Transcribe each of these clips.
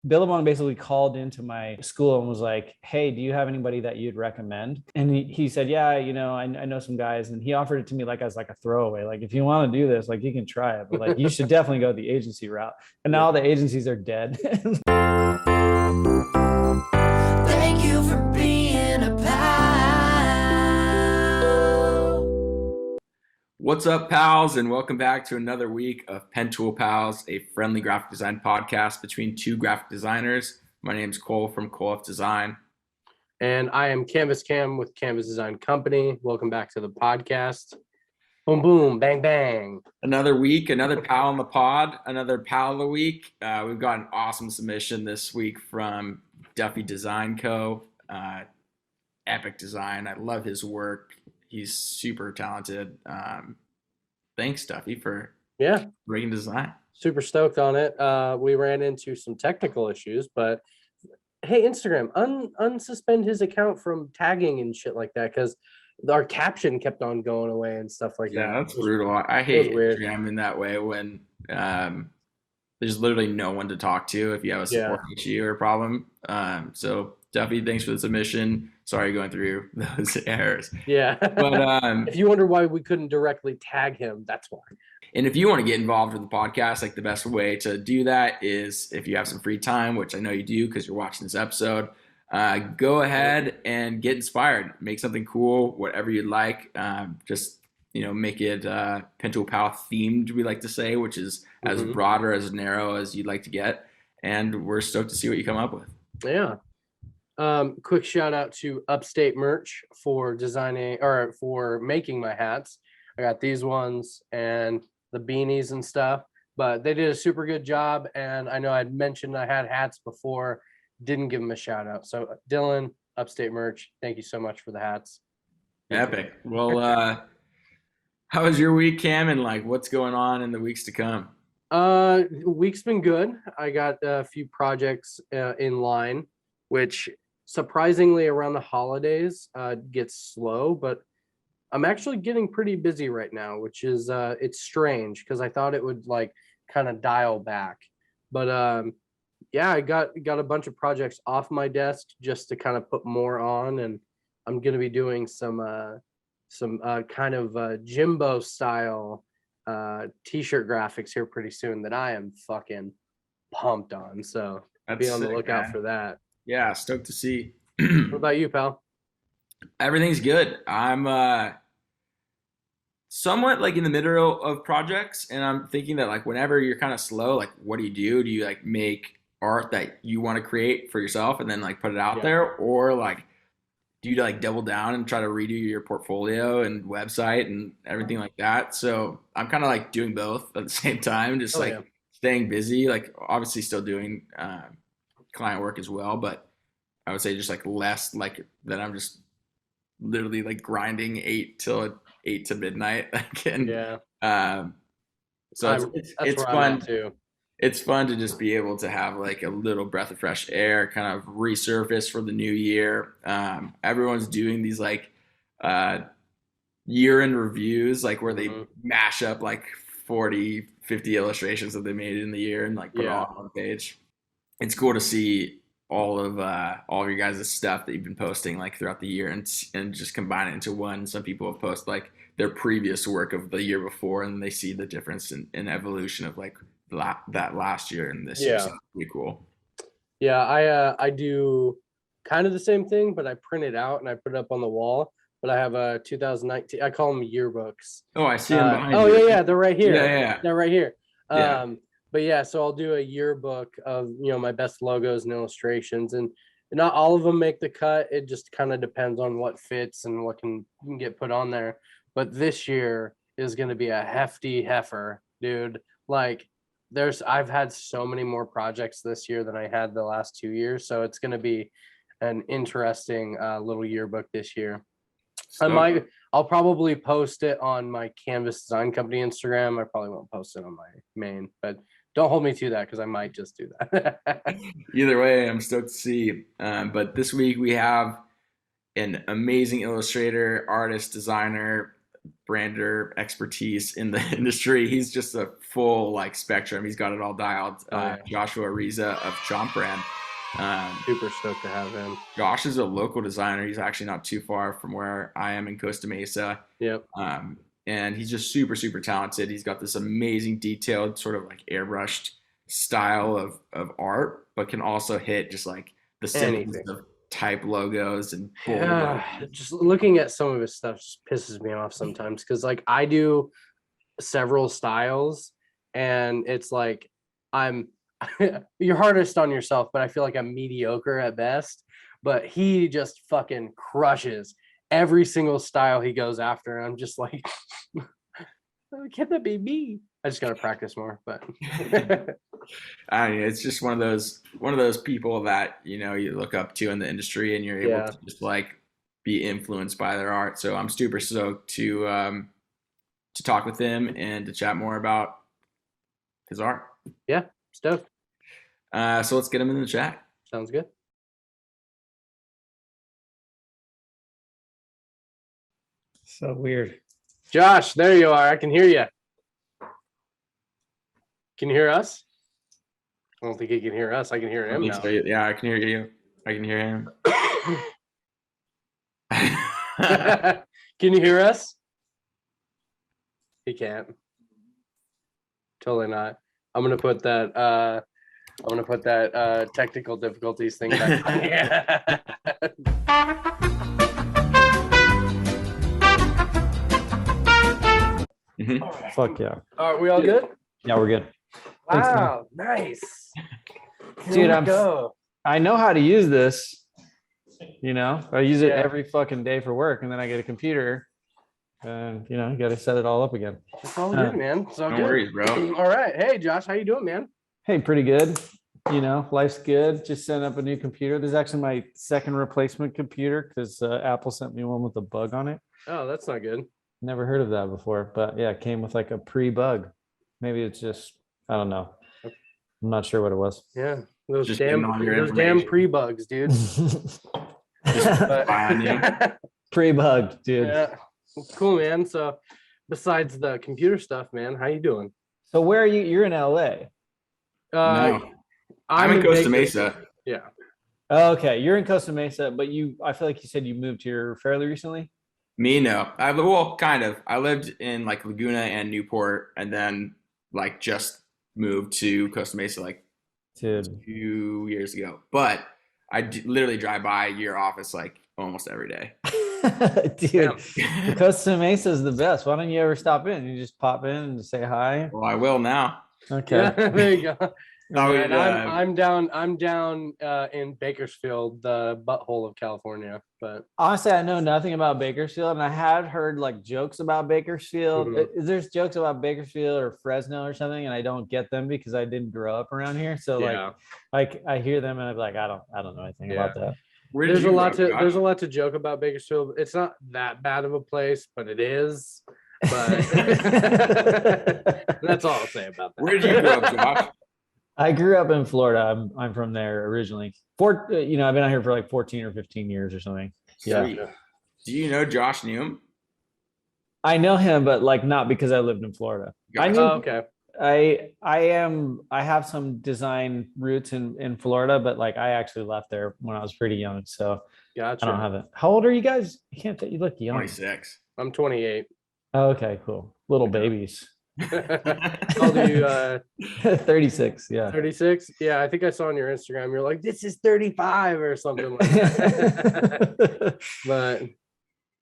Billabong basically called into my school and was like, "Hey, do you have anybody that you'd recommend?" And he said, "Yeah, I know some guys." And he offered it to me like as like a throwaway, like if you want to do this, like you can try it, but like you should definitely go the agency route. And now all the agencies are dead. Thank you for being a pal. What's up, pals, and welcome back to another week of Pentool Pals, a friendly graphic design podcast between two graphic designers. My name is Cole from Cole F Design. And I am Canvas Cam with Canvas Design Company. Welcome back to the podcast. Boom, boom, bang, bang. Another week, another pal on the pod, another pal of the week. We've got an awesome submission this week from Duffy Design Co. Epic design. I love his work. He's super talented. Thanks, Duffy, for bringing design. Super stoked on it. We ran into some technical issues, but hey, Instagram, unsuspend his account from tagging and shit like that, because our caption kept on going away and stuff like that. Yeah, that's brutal. I hate Instagram in that way when there's literally no one to talk to if you have a support issue or a problem. So Duffy, thanks for the submission. Sorry going through those errors. Yeah. But if you wonder why we couldn't directly tag him, that's why. And if you want to get involved with the podcast, like the best way to do that is if you have some free time, which I know you do because you're watching this episode, go ahead and get inspired. Make something cool, whatever you'd like. Just make it Pentool Pal themed, we like to say, which is as broad or as narrow as you'd like to get. And we're stoked to see what you come up with. Yeah. Quick shout out to Upstate Merch for designing or for making my hats. I got these ones and the beanies and stuff, but they did a super good job. And I know I'd mentioned I had hats before, didn't give them a shout out. So Dylan, Upstate Merch, thank you so much for the hats. Epic. Well, how was your week, Cam, and like what's going on in the weeks to come? Week's been good. I got a few projects in line, which surprisingly around the holidays gets slow, but I'm actually getting pretty busy right now, which is it's strange because I thought it would like kind of dial back. But I got a bunch of projects off my desk just to kind of put more on, and I'm gonna be doing some kind of Jimbo style t-shirt graphics here pretty soon that I am fucking pumped on. So be on the lookout for that. Yeah, stoked to see. What about you, pal? Everything's good. I'm somewhat like in the middle of projects, and I'm thinking that like whenever you're kind of slow, like what do? Do you like make art that you want to create for yourself and then like put it out there, or like do you like double down and try to redo your portfolio and website and everything like that? So I'm kind of like doing both at the same time, just staying busy, like obviously still doing client work as well, but I would say just like less like that. I'm just literally like grinding 8 to midnight. So it's fun too. It's fun to just be able to have like a little breath of fresh air, kind of resurface for the new year. Everyone's doing these like year in reviews, like where they mash up like 40, 50 illustrations that they made in the year and like put it all on one page. It's cool to see all of your guys' stuff that you've been posting like throughout the year and just combine it into one. Some people have posted like their previous work of the year before, and they see the difference in evolution of like that last year and this year. So it's pretty cool. Yeah, I do kind of the same thing, but I print it out and I put it up on the wall. But I have a 2019. I call them yearbooks. Oh, I see them behind you. Oh yeah, they're right here. Yeah, they're right here. Yeah. But yeah, so I'll do a yearbook of my best logos and illustrations, and not all of them make the cut. It just kind of depends on what fits and what can get put on there. But this year is going to be a hefty heifer, dude. Like I've had so many more projects this year than I had the last 2 years, so it's going to be an interesting little yearbook this year. I'll probably post it on my Canvas Design Company Instagram. I probably won't post it on my main, but don't hold me to that because I might just do that. Either way, I'm stoked to see. But this week we have an amazing illustrator, artist, designer, brander expertise in the industry. He's just a full like spectrum. He's got it all dialed. Yeah. Joshua Ariza of Chomp Brand. Super stoked to have him. Josh is a local designer. He's actually not too far from where I am in Costa Mesa. Yep. And he's just super, super talented. He's got this amazing detailed sort of like airbrushed style of art, but can also hit just like the simplest of type logos and bold logos. Just looking at some of his stuff just pisses me off sometimes because like I do several styles and it's like I'm you're hardest on yourself, but I feel like I'm mediocre at best. But he just fucking crushes every single style he goes after. And I'm just like, can that be me? I just gotta practice more. But I mean, it's just one of those people that you look up to in the industry, and you're able to just like be influenced by their art. So I'm super stoked to talk with him and to chat more about his art. Yeah, stoked. So let's get him in the chat. Sounds good. So weird. Josh, there you are. I can hear you. Can you hear us? I don't think he can hear us. I can hear him now. Yeah, I can hear you. I can hear him. Can you hear us? He can't. Totally not. I'm gonna put that technical difficulties thing back on here. Fuck yeah. Are we all good? Yeah, we're good. Thanks, man. Wow, nice. Dude, go. I know how to use this. I use it Yeah. every fucking day for work, and then I get a computer, and you got to set it all up again. It's all good, man. It's all No good. worries, bro. All right. Hey, Josh, how you doing, man? Hey, pretty good. Life's good. Just setting up a new computer. This is actually my second replacement computer because Apple sent me one with a bug on it. Oh, that's not good. Never heard of that before, but yeah, it came with like a pre-bug. Maybe it's just, I don't know. I'm not sure what it was. Yeah, those Just damn getting all your those damn information. pre-bugs, dude. But- Fine, yeah. Pre-bugged, dude. yeah, cool, man. So, besides the computer stuff, man, how you doing? So where are you? You're in LA. No, I'm in Costa Vegas. Mesa. Yeah. Okay, you're in Costa Mesa, but I feel like you said you moved here fairly recently. Me, no. Well, kind of. I lived in like Laguna and Newport, and then like just moved to Costa Mesa like Dude. 2 years ago. But I literally drive by your office like almost every day. Dude, Costa Mesa is the best. Why don't you ever stop in? You just pop in and say hi. Well, I will now. Okay. Yeah, there you go. Oh, And yeah. I'm down in Bakersfield, the butthole of California. But Honestly, I know nothing about Bakersfield, and I have heard like jokes about Bakersfield. Mhm. There's jokes about Bakersfield or Fresno or something, and I don't get them because I didn't grow up around here. So yeah, like I hear them and I'm like, I don't know anything about that. Where did there's you a lot grow to up, there's a Josh? lot to joke about Bakersfield. It's not that bad of a place, but it is. But that's all I'll say about that. Where did you grow up, Josh? I grew up in Florida. I'm from there originally. I've been out here for like 14 or 15 years or something. Yeah. Sweet. Do you know Josh Newham? I know him, but like not because I lived in Florida. I Gotcha. knew Oh, okay. I have some design roots in Florida, but like I actually left there when I was pretty young. So Gotcha. I don't have it. How old are you guys? You look young. 26. I'm 28. Oh, okay, cool. Little babies. How old are you? 36. Yeah. 36? Yeah, I think I saw on your Instagram. You're like, this is 35 or something like that. But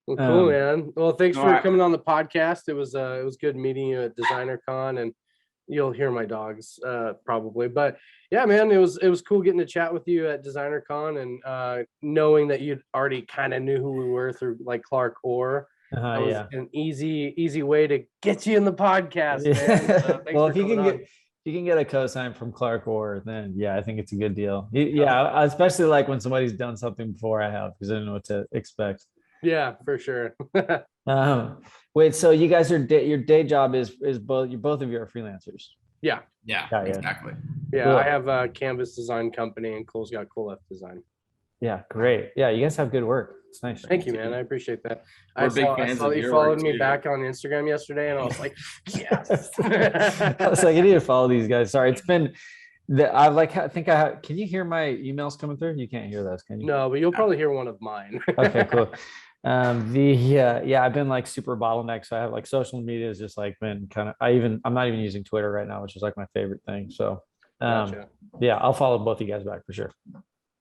well, cool, man. Well, thanks for coming on the podcast. It was good meeting you at Designer Con, and you'll hear my dogs probably. But yeah, man, it was cool getting to chat with you at Designer Con and knowing that you already kind of knew who we were through like Clark Orr. That was an easy way to get you in the podcast, man. So thanks Well, for coming on. if you can get a cosign from Clark Orr, then yeah, I think it's a good deal. Yeah, especially like when somebody's done something before I have, because I don't know what to expect. Yeah, for sure. Wait, so you guys are your day job is both of you are freelancers. Yeah, Yeah, Yeah. exactly. yeah. Cool. I have a canvas design company, and Cole's got Cool F Design. Yeah, great. Yeah, you guys have good work. It's nice. Thank you, man. I appreciate that. We're big I fans saw of that you your followed work, me too. back on Instagram yesterday, and I was like, yes. I was like, I need to follow these guys. Sorry, it's been I like. I think I have. Can you hear my emails coming through? You can't hear those, can you? No, but you'll probably hear one of mine. Okay, cool. Yeah, I've been like super bottlenecked. So I have like social media has just like been kind of. I'm not even using Twitter right now, which is like my favorite thing. So, Gotcha. yeah, I'll follow both of you guys back for sure.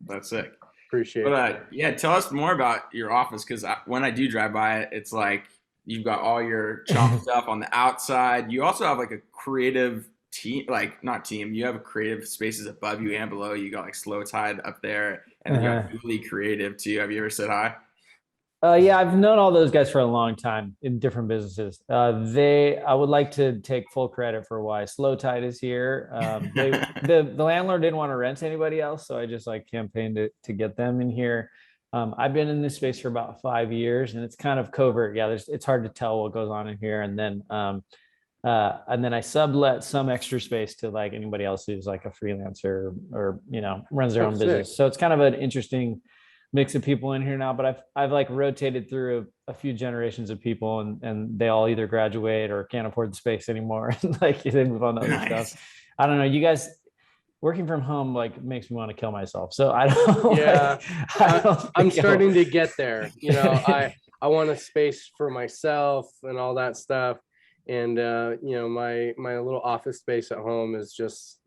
That's sick. Appreciate But it. yeah, tell us more about your office because when I do drive by it, it's like you've got all your Chomp stuff on the outside. You also have like a creative team, like not team. You have creative spaces above you and below. You got like Slow Tide up there, and then you got Really Creative too. Have you ever said hi? Yeah, I've known all those guys for a long time in different businesses. I would like to take full credit for why Slow Tide is here. The landlord didn't want to rent to anybody else, so I just like campaigned to get them in here. I've been in this space for about 5 years, and it's kind of covert. Yeah, it's hard to tell what goes on in here, and then I sublet some extra space to like anybody else who's like a freelancer or runs their own business. So it's kind of an interesting mix of people in here now, but I've like rotated through a few generations of people, and they all either graduate or can't afford the space anymore. Like they move on to other stuff. I don't know. You guys working from home like makes me want to kill myself. So I don't. Yeah, I'm starting to get there. I want a space for myself and all that stuff. And my little office space at home is just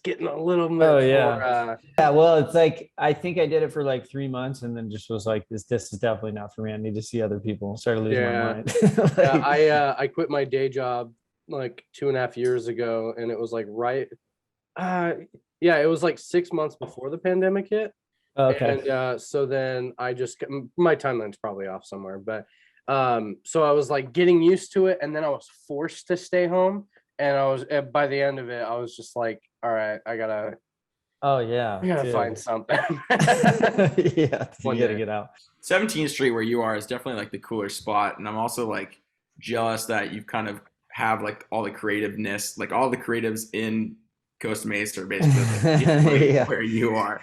getting a little bit more, yeah, well, it's like I think I did it for like 3 months and then just was like this is definitely not for me. I need to see other people. Started losing my mind. I quit my day job like 2.5 years ago, and it was like it was like 6 months before the pandemic hit. Okay. And so then my timeline's probably off somewhere, but so I was like getting used to it, and then I was forced to stay home, and by the end of it I was just like, all right, I gotta find something. Yeah, you gotta get out. 17th Street where you are is definitely like the cooler spot, and I'm also like jealous that you've kind of have like all the creativeness, like all the creatives in Costa Mesa are basically like, where you are.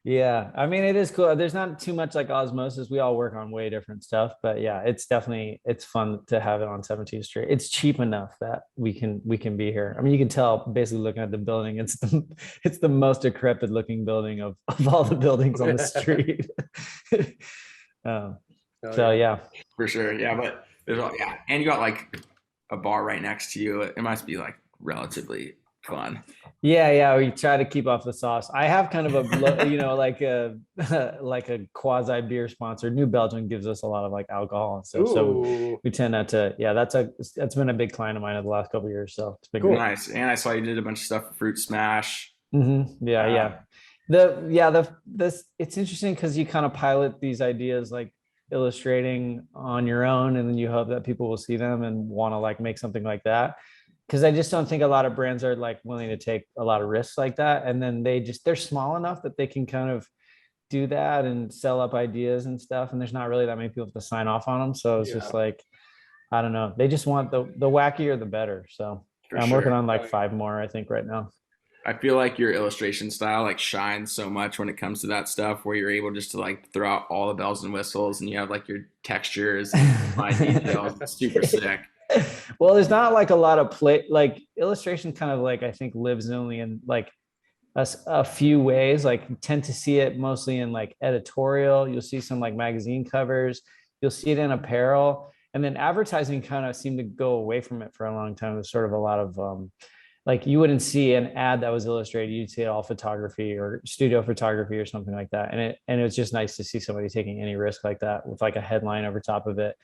Yeah, I mean, it is cool. There's not too much like osmosis. We all work on way different stuff, but yeah, it's fun to have it on 17th Street. It's cheap enough that we can be here. I mean, you can tell basically looking at the building, it's the most decrepit looking building of all the buildings on the street. So yeah, for sure. Yeah, but and you got like a bar right next to you. It must be like relatively fun. Yeah, we try to keep off the sauce. I have kind of a like a like a quasi beer sponsor. New Belgium gives us a lot of like alcohol and stuff. So we tend not to. Yeah, that's been a big client of mine in the last couple of years. So it's been cool. Nice. And I saw you did a bunch of stuff for Fruit Smash. Mm-hmm. Yeah. It's interesting because you kind of pilot these ideas like illustrating on your own, and then you hope that people will see them and want to like make something like that. Because I just don't think a lot of brands are like willing to take a lot of risks like that. And then they're small enough that they can kind of do that and sell up ideas and stuff. And there's not really that many people to sign off on them. So it's just like, I don't know. They just want the wackier, the better. So I'm working on like 5 more, I think, right now. I feel like your illustration style like shines so much when it comes to that stuff, where you're able just to like throw out all the bells and whistles, and you have like your textures and fine details. It's super sick. Well, there's not like a lot of like illustration kind of like I think lives only in like a few ways. Like you tend to see it mostly in like editorial. You'll see some like magazine covers. You'll see it in apparel, and then advertising kind of seemed to go away from it for a long time. There's sort of a lot of like you wouldn't see an ad that was illustrated. You'd see it all photography or studio photography or something like that. And it was just nice to see somebody taking any risk like that with like a headline over top of it.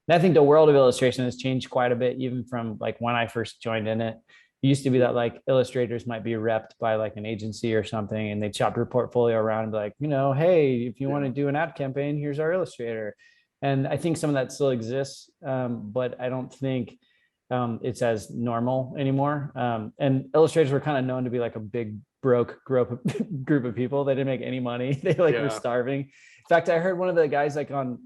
And I think the world of illustration has changed quite a bit, even from like when I first joined in it. It used to be that like illustrators might be repped by like an agency or something, and they chop your portfolio around and be like, hey, if you want to do an ad campaign, here's our illustrator. And I think some of that still exists, but I don't think it's as normal anymore. And illustrators were kind of known to be like a big broke group of people. They didn't make any money. They like were starving. In fact, I heard one of the guys like on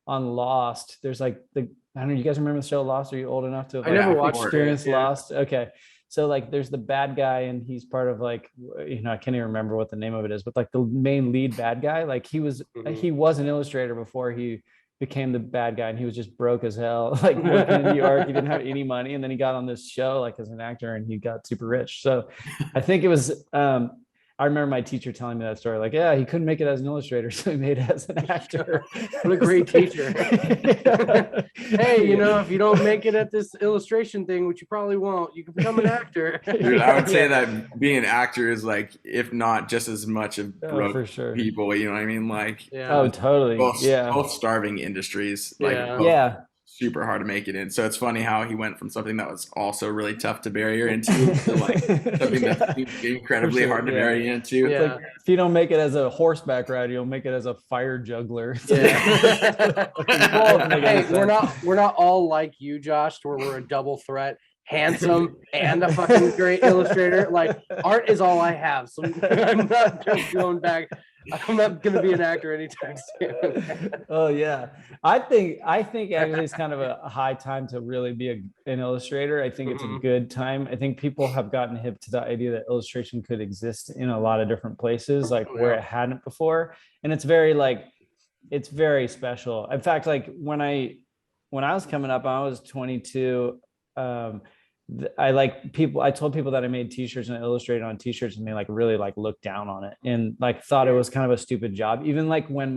Lost. There's like I don't know. You guys remember the show Lost? Are you old enough to have I never watched experienced Lost? Okay. So like there's the bad guy and he's part of like, I can't even remember what the name of it is, but like the main lead bad guy, like he was an illustrator before he became the bad guy, and he was just broke as hell, like working in New York. He didn't have any money, and then he got on this show like as an actor, and he got super rich. So I think it was I remember my teacher telling me that story, like, yeah, he couldn't make it as an illustrator, so he made it as an actor. What a great teacher. Hey, if you don't make it at this illustration thing, which you probably won't, you can become an actor. Dude, I would say that being an actor is like, if not just as much of broke for sure. people, you know what I mean? Like, oh, totally. Both starving industries, like super hard to make it in. So it's funny how he went from something that was also really tough to barrier into to like something that's incredibly hard to barrier into. It's like, if you don't make it as a horseback rider, you'll make it as a fire juggler. Hey, we're not all like you, Josh, where we're a double threat, handsome and a fucking great illustrator. Like, art is all I have, so I'm not just going back. I'm not going to be an actor anytime soon. Oh yeah, I think actually it's kind of a high time to really be an illustrator. I think it's a good time. I think people have gotten hip to the idea that illustration could exist in a lot of different places, like where it hadn't before, and it's very special. In fact, like when I was coming up, I was 22. I told people that I made t-shirts and I illustrated on t-shirts, and they like really like looked down on it and like thought it was kind of a stupid job. Even like when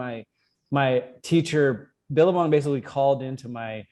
my teacher Billabong basically called into my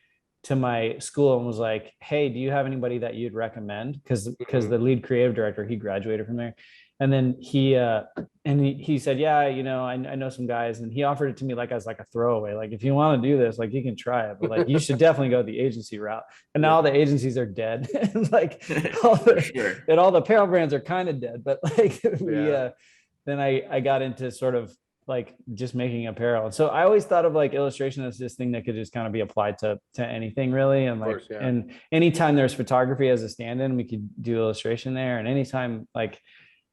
school and was like, hey, do you have anybody that you'd recommend? Because the lead creative director, he graduated from there. And then he said, yeah, I know some guys, and he offered it to me like as like a throwaway, like, if you want to do this, like, you can try it, but like you should definitely go the agency route. And now all the agencies are dead, and like all the apparel brands are kind of dead. But like then I got into sort of like just making apparel. And so I always thought of like illustration as this thing that could just kind of be applied to anything really. And like, and anytime there's photography as a stand-in, we could do illustration there. And anytime like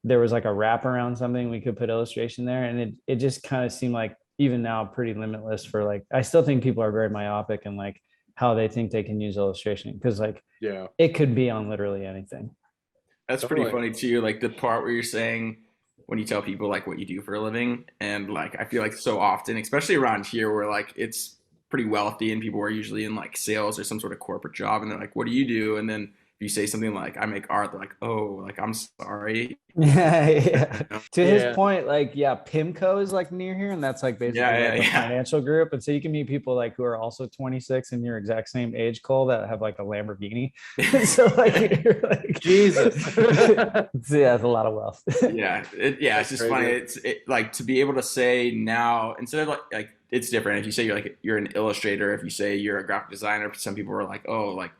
there was like a wrap around something, we could put illustration there. And it just kind of seemed like, even now, pretty limitless for like, I still think people are very myopic and like how they think they can use illustration, because like it could be on literally anything. That's pretty funny too, like the part where you're saying when you tell people like what you do for a living, and like I feel like so often, especially around here where like it's pretty wealthy and people are usually in like sales or some sort of corporate job, and they're like, what do you do? And then if you say something like I make art, they're like, oh, like I'm sorry. To his point, like PIMCO is like near here, and that's like basically a financial group. And so you can meet people like who are also 26 and your exact same age, Cole, that have like a Lamborghini. So like you're like Jesus. It's a lot of wealth. It's just funny. It's like to be able to say now, instead of like it's different if you say you're an illustrator, if you say you're a graphic designer, some people are like, oh, like,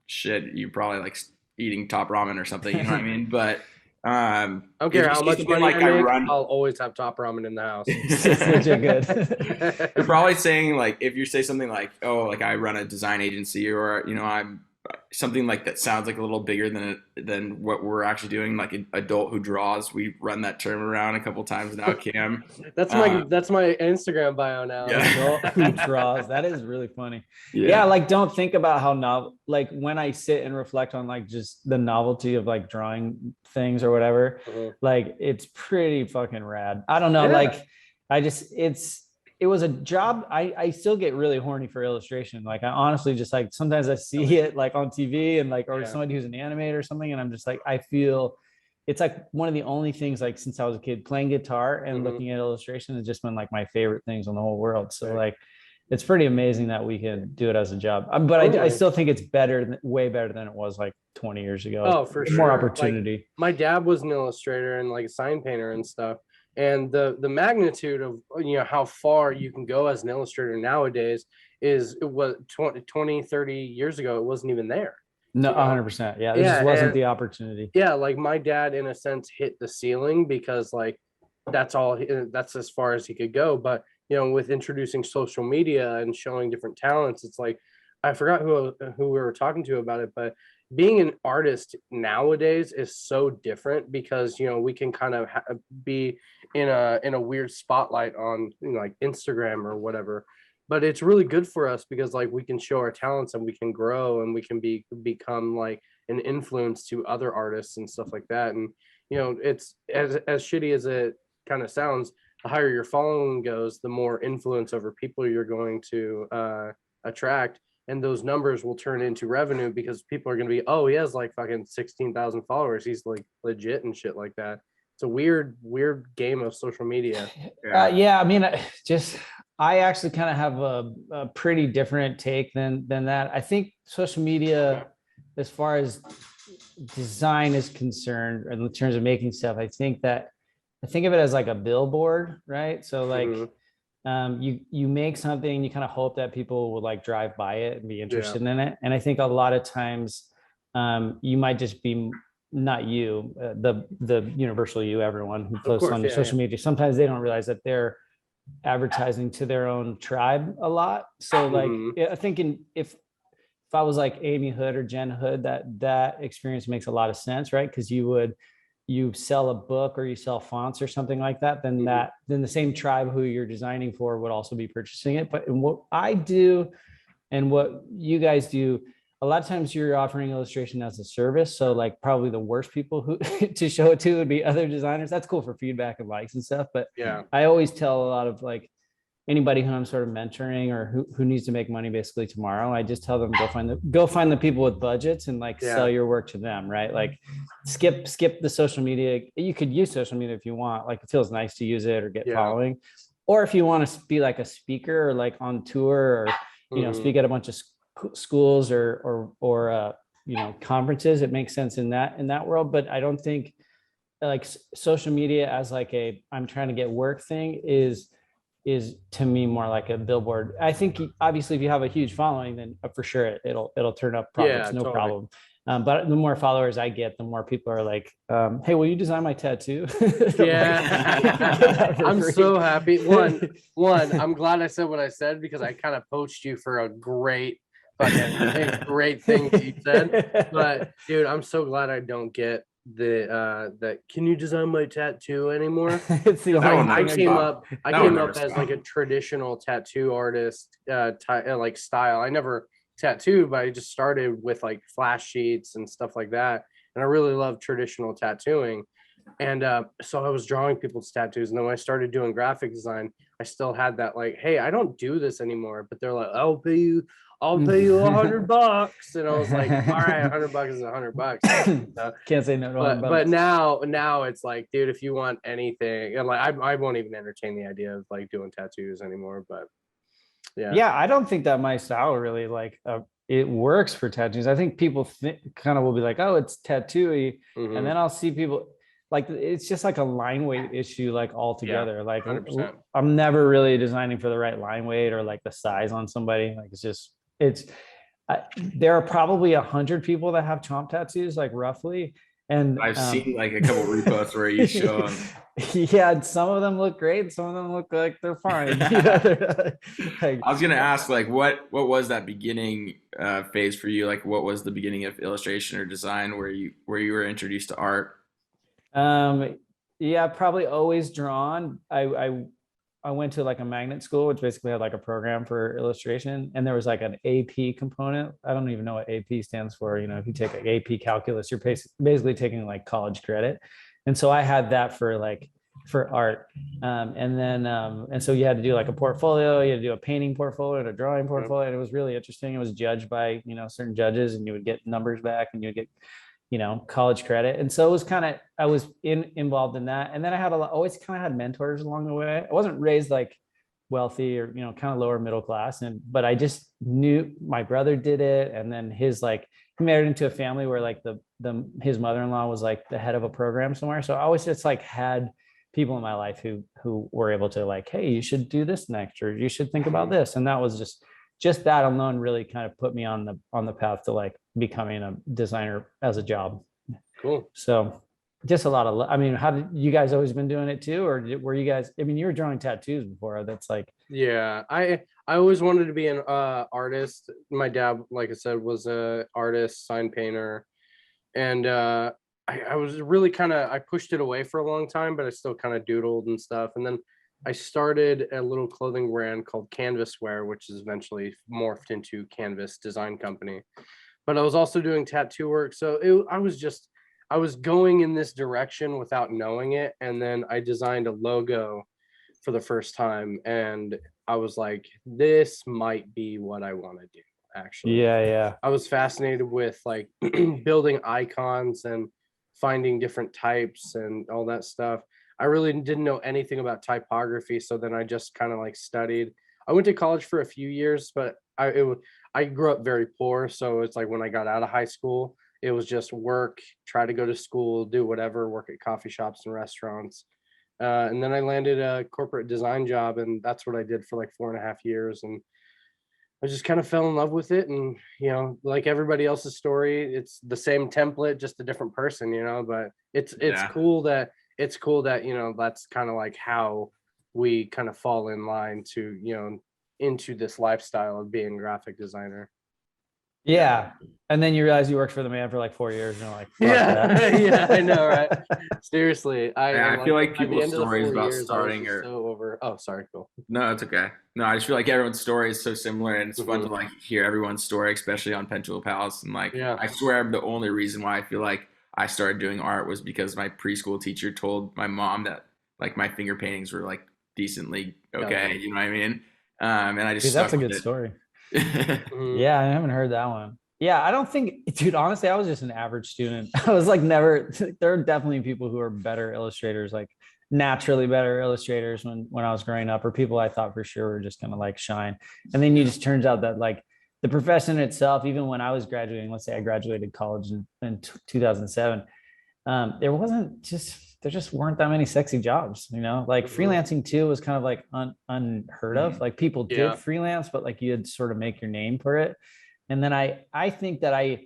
shit, you probably like eating top ramen or something, you know what I mean? But I don't care how much money I make, I'll always have top ramen in the house. It's legit good. You're probably saying like, if you say something like, oh, like I run a design agency, or I'm something like that sounds like a little bigger than what we're actually doing, like an adult who draws. We run that term around a couple times now, Cam. That's my Instagram bio now. Adult who draws. That is really funny. Like don't think about how like when I sit and reflect on like just the novelty of like drawing things or whatever, like it's pretty fucking rad. I don't know, like it was a job. I still get really horny for illustration. Like I honestly just like, sometimes I see it like on TV and like, or somebody who's an animator or something. And I'm just like, I feel it's like one of the only things, like since I was a kid, playing guitar and looking at illustration has just been like my favorite things in the whole world. So like, it's pretty amazing that we can do it as a job. But I still think it's way better than it was like 20 years ago. Oh, for sure. More opportunity. Like, my dad was an illustrator and like a sign painter and stuff. And the magnitude of how far you can go as an illustrator nowadays is, it was 20, 30 years ago, it wasn't even there. No, 100%. Yeah, there just wasn't the opportunity. Yeah, like my dad in a sense hit the ceiling because like that's as far as he could go. But with introducing social media and showing different talents, it's like, I forgot who we were talking to about it, but being an artist nowadays is so different because we can kind of be in a weird spotlight on like Instagram or whatever, but it's really good for us because like we can show our talents and we can grow and we can become like an influence to other artists and stuff like that. And it's as shitty as it kind of sounds, the higher your following goes, the more influence over people you're going to attract, and those numbers will turn into revenue because people are going to be, oh, he has like fucking 16,000 followers, he's like legit and shit like that. It's a weird game of social media. Yeah, I mean, I actually kind of have a pretty different take than that. I think social media, as far as design is concerned, in terms of making stuff, I think of it as like a billboard, right? So like, you make something, you kind of hope that people will like drive by it and be interested in it. And I think a lot of times, you might just be, not you, the universal you, everyone who posts on social media. Sometimes they don't realize that they're advertising to their own tribe a lot. So like, I think if I was like Amy Hood or Jen Hood, that experience makes a lot of sense, right? Because you sell a book or you sell fonts or something like that, then the same tribe who you're designing for would also be purchasing it. But in what I do and what you guys do, a lot of times you're offering illustration as a service. So like probably the worst people who to show it to would be other designers. That's cool for feedback and likes and stuff. But I always tell a lot of like anybody who I'm sort of mentoring or who needs to make money basically tomorrow, I just tell them go find the people with budgets and like sell your work to them, right? Like skip the social media. You could use social media if you want, like it feels nice to use it or get following. Or if you want to be like a speaker or like on tour or speak at a bunch of schools or conferences, it makes sense in that world. But I don't think like social media as like I'm trying to get work thing is to me more like a billboard. I think obviously if you have a huge following, then for sure it'll turn up projects, no problem. But the more followers I get, the more people are like, hey, will you design my tattoo? I'm so happy. One, I'm glad I said what I said because I kind of poached you for a great thing you said. But dude, I'm so glad I don't get that can you design my tattoo anymore. I came up as like a traditional tattoo artist like style. I never tattooed, but I just started with like flash sheets and stuff like that, and I really love traditional tattooing. And so I was drawing people's tattoos, and then when I started doing graphic design, I still had that like, hey, I don't do this anymore, but they're like, I'll pay you $100. And I was like, all right, $100 is $100. Can't say no. But now it's like, dude, if you want anything, and like I won't even entertain the idea of like doing tattoos anymore. But yeah, I don't think that my style really like it works for tattoos. I think people kind of will be like, oh, it's tattooy, and then I'll see people like it's just like a line weight issue, like altogether. Like 100%. I'm never really designing for the right line weight or like the size on somebody. Like there are probably 100 people that have chomp tattoos, like roughly. And I've seen like a couple reposts where you show them. Yeah, some of them look great. Some of them look like they're fine. I was gonna ask, like, what was that beginning phase for you? Like, what was the beginning of illustration or design where you were introduced to art? Yeah, probably always drawn. I went to like a magnet school, which basically had like a program for illustration, and there was like an AP component. I don't even know what AP stands for. If you take like AP calculus, you're basically taking like college credit. And so I had that for art. And so you had to do like a portfolio, you had to do a painting portfolio and a drawing portfolio. And it was really interesting. It was judged by, certain judges, and you would get numbers back and you would get, college credit. And so it was I was involved in that. And then I always kind of had mentors along the way. I wasn't raised like wealthy or, kind of lower middle class. But I just knew my brother did it. And then he married into a family where like his mother-in-law was like the head of a program somewhere. So I always just like had people in my life who were able to like, hey, you should do this next, or you should think about this. And that was just that alone really kind of put me on the path to like becoming a designer as a job. Cool. So just a lot of, how did you guys always been doing it too? Or were you guys, you were drawing tattoos before. That's like, yeah, I always wanted to be an artist. My dad, like I said, was a artist, sign painter. And I was really I pushed it away for a long time, but I still kind of doodled and stuff. And then I started a little clothing brand called Canvas Wear, which is eventually morphed into Canvas Design Company. but I was also doing tattoo work. So I was going in this direction without knowing it. And then I designed a logo for the first time. And I was like, this might be what I want to do, actually. Yeah. I was fascinated with like building icons and finding different types and all that stuff. I really didn't know anything about typography, so then I just kind of like studied. I went to college for a few years, but I grew up very poor, so it's like when I got out of high school, it was just work, try to go to school, do whatever, work at coffee shops and restaurants. And then I landed a corporate design job, and that's what I did for like 4.5 years. And I just kind of fell in love with it. And, like everybody else's story, it's the same template, just a different person, but it's Yeah. cool that that's kind of like how we kind of fall in line to, into this lifestyle of being a graphic designer. Yeah. And then you realize you worked for the man for like 4 years, and you're like, fuck Yeah, that. yeah, I know, right? Seriously, Yeah, I feel like by the people's end of the stories 4 about years, I was starting just are so over. Oh, sorry, cool. no, it's okay. No, I just feel like everyone's story is so similar, and it's fun to Mhm. like hear everyone's story, especially on Pentool Pals. And like, Yeah. I swear, the only reason why I feel like I started doing art was because my preschool teacher told my mom that like my finger paintings were like decently okay. You know what I mean? And I just Dude, stuck that's a with good it. story. Mhm. Yeah, I haven't heard that one. Yeah, I don't think, dude, honestly, I was just an average student. I was like never, there are definitely people who are better illustrators, like naturally better illustrators when I was growing up, or people I thought for sure were just gonna like shine. And then you just turns out that like the profession itself, even when I was graduating, let's say I graduated college in 2007, there just weren't that many sexy jobs, like Mhm. freelancing too was kind of like unheard of. Like people did Yeah. freelance, but like you had to sort of make your name for it. And then I think that I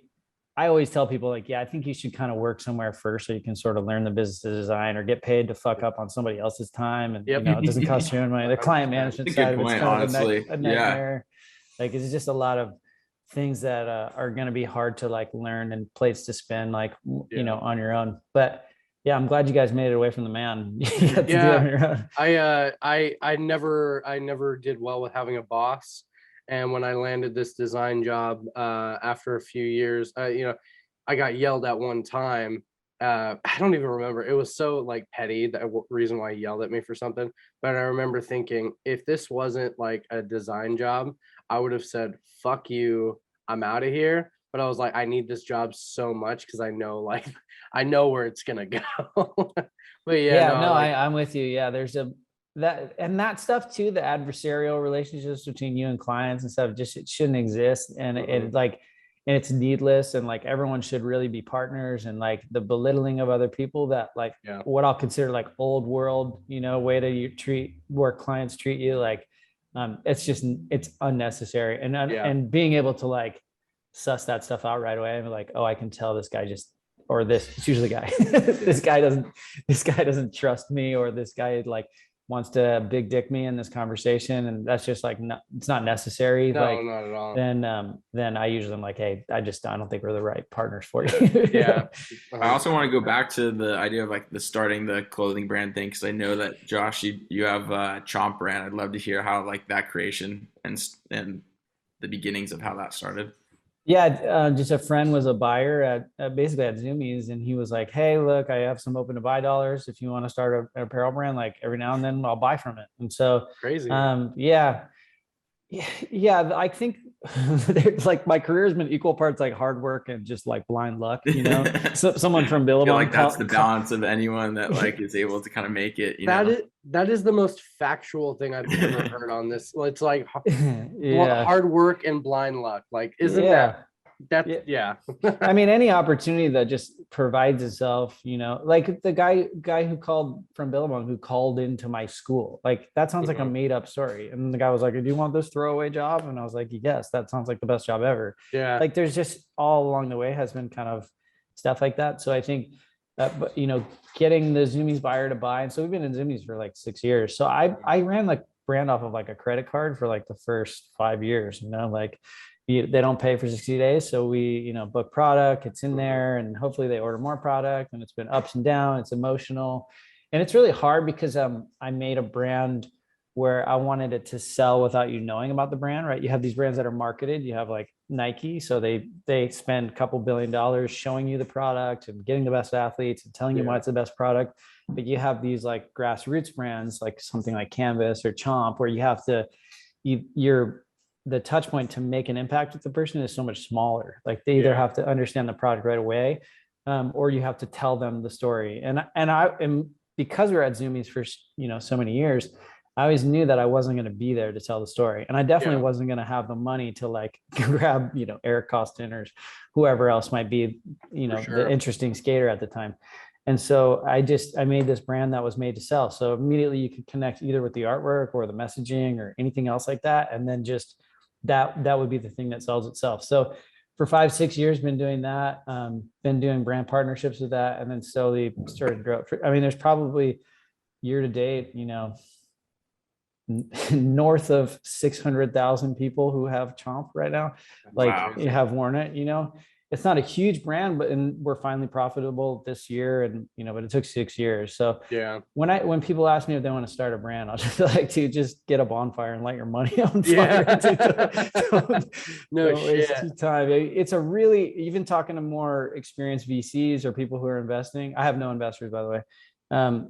always tell people like, yeah, I think you should kind of work somewhere first so you can sort of learn the business of design or get paid to fuck up on somebody else's time. And, Yep. it doesn't cost you any money. The client 100%. management It's a side good of it's point, kind of honestly. a Yeah. nightmare. Like, it's just a lot of things that are going to be hard to like learn and plates to spin, like, Yeah. on your own. But yeah, I'm glad you guys made it away from the man. You got to do it Yeah. on your own. I never did well with having a boss. And when I landed this design job, after a few years, I got yelled at one time. I don't even remember. It was so like petty, that reason why he yelled at me for something. But I remember thinking, if this wasn't like a design job, I would have said, fuck you, I'm out of here. But I was like, I need this job so much because I know like I know where it's gonna go. But yeah, Yeah, no, no, like I'm with you. Yeah, there's that stuff too, the adversarial relationships between you and clients and stuff, just it shouldn't exist. And Mhm. and it's needless. And like everyone should really be partners, and like the belittling of other people, that like Yeah. what I'll consider like old world, way to treat where clients treat you, like it's unnecessary. And Yeah. and being able to like suss that stuff out right away and be like, oh, I can tell this guy just, or this, it's usually a guy, this guy doesn't trust me, or this guy like wants to big dick me in this conversation, and that's just like it's not necessary. No, Like not at all. then I usually am like, hey, I don't think we're the right partners for you. Yeah. I also want to go back to the idea of like the starting the clothing brand thing, because I know that Josh, you have Chomp Brand. I'd love to hear how like that creation and the beginnings of how that started. Yeah, just a friend was a buyer basically at Zoomies, and he was like, "Hey, look, I have some open to buy dollars. If you want to start an apparel brand, like every now and then I'll buy from it." And so, Crazy. yeah, I think there's like my career has been equal parts like hard work and just like blind luck. So someone from I feel Billabong, like that's the balance of anyone that like is able to kind of make it. That is the most factual thing I've ever heard on this. It's like yeah, hard work and blind luck. Like, isn't yeah. that Yeah. yeah. I mean, any opportunity that just provides itself, like the guy who called from Billabong, who called into my school, like that sounds like a Mhm. made up story. And the guy was like, "Do you want this throwaway job?" And I was like, "Yes, that sounds like the best job ever." Yeah. Like there's just all along the way has been kind of stuff like that. So I think that, but getting the Zoomies buyer to buy. And so we've been in Zoomies for like 6 years. So I ran like brand off of like a credit card for like the first 5 years, like they don't pay for 60 days. So we, book product, it's in there, and hopefully they order more product, and it's been ups and downs. It's emotional. And it's really hard because I made a brand where I wanted it to sell without you knowing about the brand, right? You have these brands that are marketed. You have like Nike. So they spend a couple $1 billion showing you the product and getting the best athletes and telling you why it's the best product. But you have these like grassroots brands, like something like Canvas or Chomp, where you have to, you're the touch point to make an impact with the person is so much smaller. Like they either have to understand the product right away, or you have to tell them the story. And because we were at Zoomies for, so many years, I always knew that I wasn't going to be there to tell the story. And I definitely wasn't going to have the money to like grab, Eric Costin or whoever else might be, the interesting skater at the time. And so I made this brand that was made to sell. So immediately you could connect either with the artwork or the messaging or anything else like that. And then just that would be the thing that sells itself. So for 5-6 years, been doing that, been doing brand partnerships with that, and then slowly started to grow. I mean, there's probably year to date, north of 600,000 people who have Chomp right now, you have worn it. It's not a huge brand, but we're finally profitable this year, and but it took 6 years. So when people ask me if they want to start a brand, I'll just like to just get a bonfire and light your money on fire. Don't waste time. It's a really, even talking to more experienced VCs or people who are investing. I have no investors, by the way.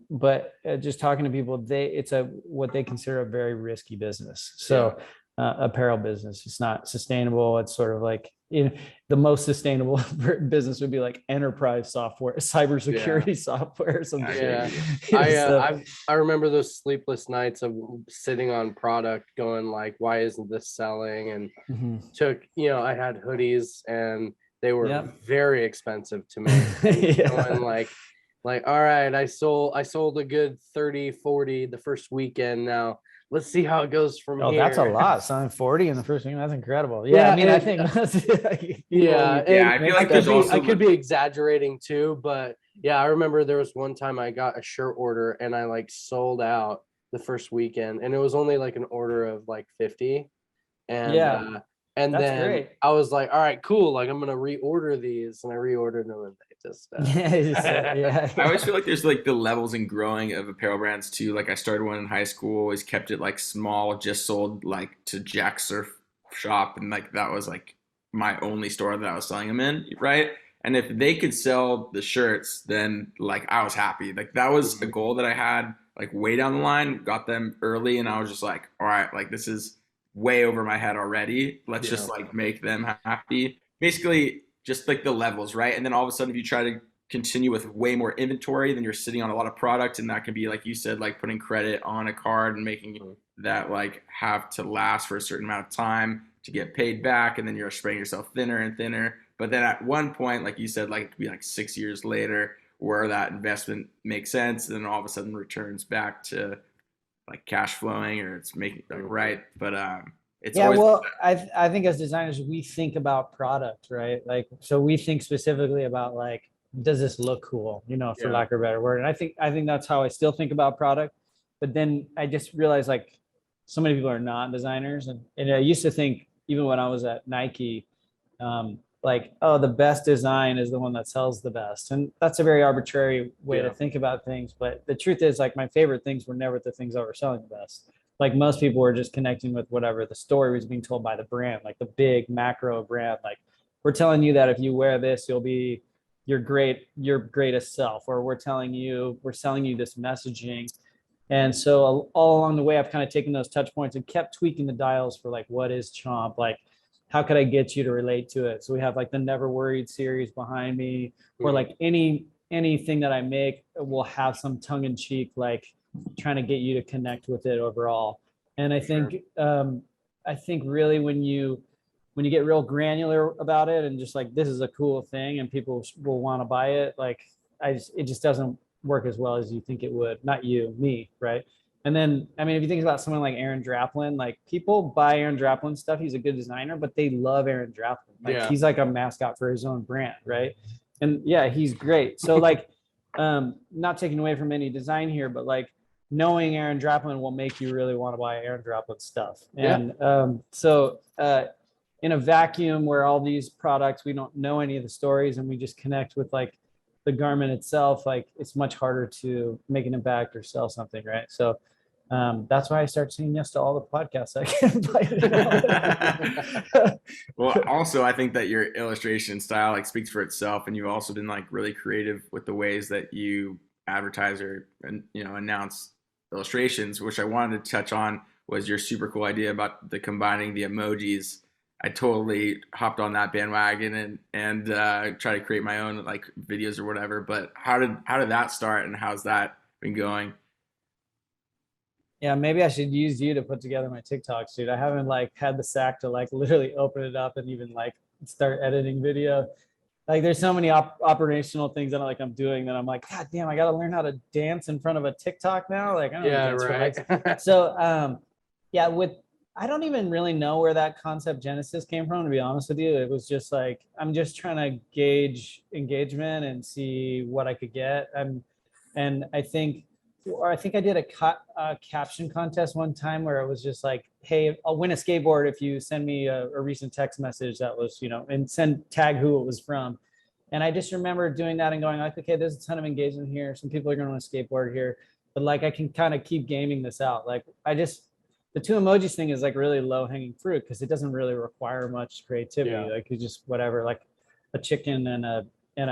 But just talking to people, it's what they consider a very risky business. So apparel business, it's not sustainable. It's sort of like the most sustainable business would be like enterprise software, cybersecurity software or something. I remember those sleepless nights of sitting on product going like, why isn't this selling? And I had hoodies and they were very expensive to me. And like, all right, I sold a good 30, 40 the first weekend. Now let's see how it goes from here. That's a lot. Selling 40 in the first weekend. That's incredible. Yeah. I mean, I think I feel like I could be exaggerating too, but I remember there was one time I got a shirt order and I like sold out the first weekend, and it was only like an order of like 50. And and then great. I was like, all right, cool. Like I'm going to reorder these, and I reordered them, and they just, I always feel like there's like the levels in growing of apparel brands too. Like I started one in high school, always kept it like small, just sold like to Jack Surf Shop. And like, that was like my only store that I was selling them in. Right. And if they could sell the shirts, then like I was happy. Like that was a goal that I had like way down the line, got them early. And I was just like, all right, like this is way over my head already. Let's just like make them happy. Basically just like the levels, right? And then all of a sudden if you try to continue with way more inventory, then you're sitting on a lot of product, and that can be, like you said, like putting credit on a card and making that like have to last for a certain amount of time to get paid back, and then you're spreading yourself thinner and thinner. But then at one point, like you said, like it could be like 6 years later where that investment makes sense, and then all of a sudden returns back to like cash flowing, or it's making right. But it's always I think as designers we think about product, right? Like, so we think specifically about like, does this look cool, for lack of a better word. And I think that's how I still think about product. But then I just realized like so many people are not designers, and I used to think, even when I was at Nike, like, oh, the best design is the one that sells the best. And that's a very arbitrary way to think about things. But the truth is, like, my favorite things were never the things that were selling the best. Like, most people were just connecting with whatever the story was being told by the brand, like the big macro brand. Like, we're telling you that if you wear this, you'll be your greatest self, or we're selling you this messaging. And so all along the way, I've kind of taken those touch points and kept tweaking the dials for like, what is Chomp? Like, how could I get you to relate to it? So we have like the Never Worried series behind me, or like anything that I make will have some tongue in cheek, like trying to get you to connect with it overall. And I think, really when you get real granular about it and just like, this is a cool thing and people will want to buy it, like it just doesn't work as well as you think it would. Not you, me, right? And then, I mean, if you think about someone like Aaron Draplin, like people buy Aaron Draplin stuff. He's a good designer, but they love Aaron Draplin. Like he's like a mascot for his own brand, right? And he's great. So like, not taking away from any design here, but like knowing Aaron Draplin will make you really want to buy Aaron Draplin stuff. And so in a vacuum where all these products, we don't know any of the stories and we just connect with like the garment itself, like it's much harder to make an impact or sell something, right? So That's why I start saying yes to all the podcasts I get invited on. Well, also I think that your illustration style like speaks for itself, and you've also been like really creative with the ways that you advertise or and announce illustrations, which I wanted to touch on was your super cool idea about the combining the emojis. I totally hopped on that bandwagon and try to create my own like videos or whatever. But how did that start, and how's that been going? Yeah, maybe I should use you to put together my TikToks, dude. I haven't like had the sack to like literally open it up and even like start editing video. Like there's so many operational things that I'm doing that I'm like, God damn, I got to learn how to dance in front of a TikTok now. Like, I don't Yeah, dance for right. likes. So, yeah, I don't even really know where that concept genesis came from, to be honest with you. It was just like, I'm just trying to gauge engagement and see what I could get. And I think I did a caption contest one time where it was just like, hey, I'll win a skateboard if you send me a recent text message that was, and tag who it was from. And I just remember doing that and going like, okay, there's a ton of engagement here. Some people are going to want to skateboard here, but like, I can kind of keep gaming this out. Like the two emojis thing is like really low hanging fruit because it doesn't really require much creativity. Yeah. Like you just, whatever, like a chicken and a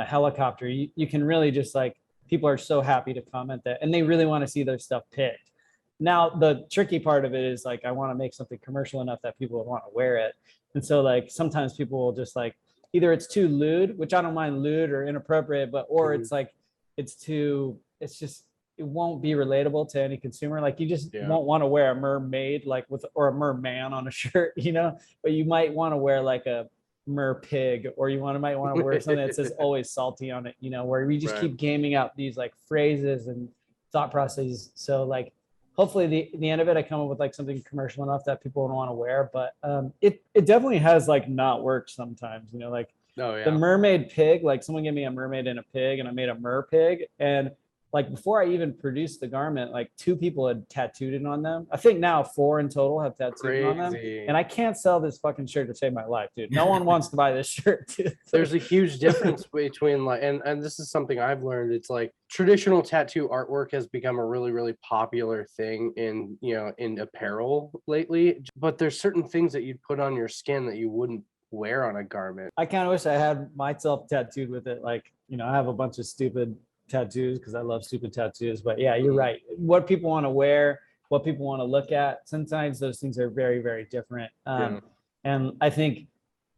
helicopter, you can really just like, people are so happy to comment that, and they really want to see their stuff picked. Now, the tricky part of it is like, I want to make something commercial enough that people will want to wear it. And so like, sometimes people will just like, either it's too lewd, which I don't mind lewd or inappropriate, or it's like, it's just, it won't be relatable to any consumer. Like you just won't want to wear a mermaid like or a merman on a shirt, but you might want to wear like a mer pig, or you might want to wear something that says always salty on it, where we just keep gaming out these like phrases and thought processes. So like, hopefully the end of it, I come up with like something commercial enough that people don't want to wear, but it definitely has like not worked sometimes, like the mermaid pig, like someone gave me a mermaid and a pig and I made a mer pig, and like before I even produced the garment, like 2 people had tattooed it on them. I think now 4 in total have tattooed on them. And I can't sell this fucking shirt to save my life, dude. No one wants to buy this shirt, dude. There's a huge difference between like, and this is something I've learned. It's like traditional tattoo artwork has become a really, really popular thing in, in apparel lately. But there's certain things that you'd put on your skin that you wouldn't wear on a garment. I kind of wish I had myself tattooed with it. Like, I have a bunch of stupid tattoos because I love stupid tattoos, but yeah, you're right. What people want to wear, what people want to look at, sometimes those things are very, very different. And I think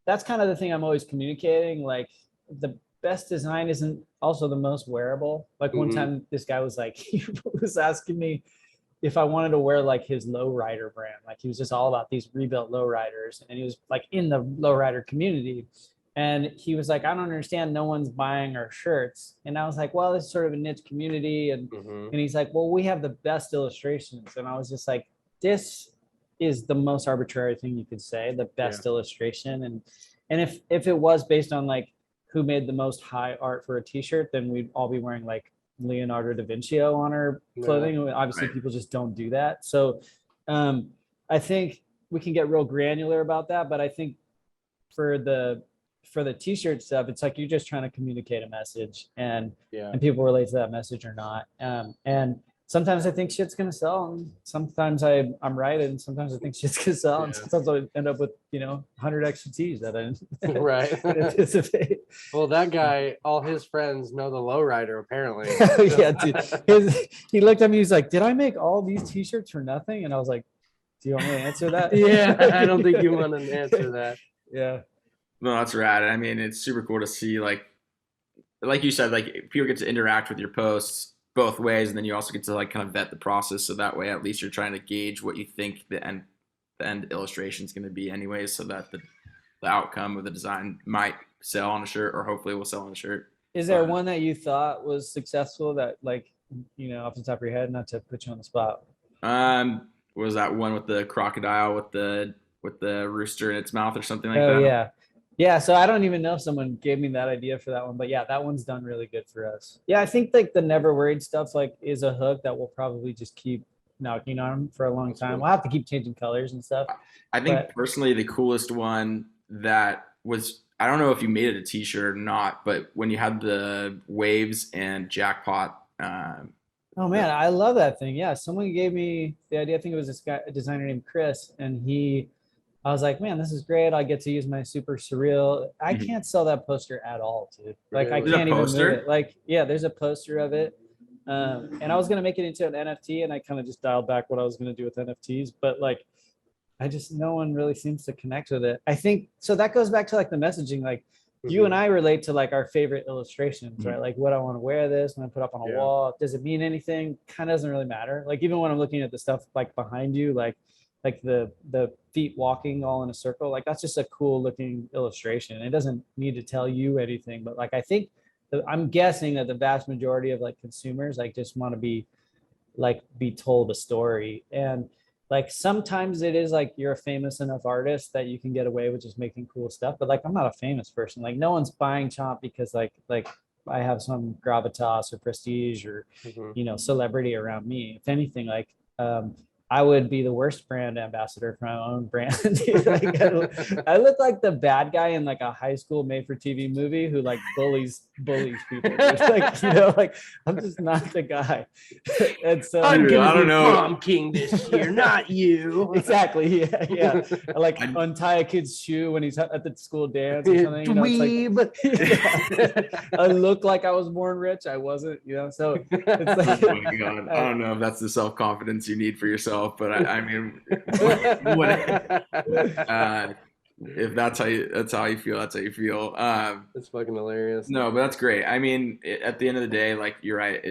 that's kind of the thing I'm always communicating. Like the best design isn't also the most wearable. Like one time this guy was like, he was asking me if I wanted to wear like his lowrider brand. Like he was just all about these rebuilt lowriders, and he was like in the lowrider community. And he was like, I don't understand. No one's buying our shirts. And I was like, well, it's sort of a niche community. And he's like, well, we have the best illustrations. And I was just like, this is the most arbitrary thing you could say, the best illustration. And if it was based on like who made the most high art for a t-shirt, then we'd all be wearing like Leonardo da Vinci on our clothing. Obviously, people just don't do that. So I think we can get real granular about that. But I think for the t-shirt stuff, it's like you're just trying to communicate a message, and people relate to that message or not. And sometimes I think shit's gonna sell, and sometimes I'm right, and sometimes I think shit's gonna sell, and sometimes I end up with 100 extra tees that I didn't anticipate. Well, that guy, all his friends know the lowrider apparently. Yeah, dude. He looked at me. He's like, "Did I make all these t-shirts for nothing?" And I was like, "Do you want me to answer that?" I don't think you want to answer that. Yeah. No, that's rad. I mean, it's super cool to see, like you said, like people get to interact with your posts both ways, and then you also get to like kind of vet the process. So that way, at least you're trying to gauge what you think the end illustration is going to be, anyways, so that the outcome of the design might sell on a shirt, or hopefully will sell on a shirt. Is there one that you thought was successful that, like, off the top of your head, not to put you on the spot? Was that one with the crocodile with the rooster in its mouth or something like that? Oh yeah. So I don't even know if someone gave me that idea for that one, but yeah, that one's done really good for us. Yeah, I think like the never worried stuff like is a hook that we'll probably just keep knocking on for a long time. We'll have to keep changing colors and stuff. I think personally the coolest one that was, I don't know if you made it a t-shirt or not, but when you had the waves and jackpot Oh man, I love that thing. Yeah, someone gave me the idea. I think it was this guy, a designer named Chris, and I was like, man, this is great. I get to use my super surreal. I Mhm. can't sell that poster at all, dude. Like I Really? Is it a can't even move poster? it. Like, yeah, there's a poster of it. And I was gonna make it into an NFT, and I kind of just dialed back what I was gonna do with NFTs. But like, I just no one really seems to connect with it. I think so. That goes back to like the messaging. Like you and Mhm. I relate to like our favorite illustrations, right? Mhm. Like what I want to wear this when I put up on a Yeah. wall. Does it mean anything? Kind of doesn't really matter. Like even when I'm looking at the stuff like behind you, like the feet walking all in a circle, like that's just a cool looking illustration. It doesn't need to tell you anything, but like I think I'm guessing that the vast majority of like consumers like just want to be told a story. And like sometimes it is like you're a famous enough artist that you can get away with just making cool stuff, but like I'm not a famous person. Like no one's buying Chomp because like I have some gravitas or prestige or Mhm. celebrity around me. If anything, like I would be the worst brand ambassador for my own brand. Like, I look like the bad guy in like a high school made for TV movie who like bullies people. Like like I'm just not the guy. And so I'm Dude, gonna I don't be know. prom king this year, not you. exactly, yeah. I like I- untie a kid's shoe when he's at the school dance or something. It's like Dweeb. I look like I was born rich. I wasn't, so it's Oh like my God. I don't know if that's the self-confidence you need for yourself, but I mean, if that's how you feel, that's how you feel. That's fucking hilarious. No, but that's great. I mean, at the end of the day, like you're right.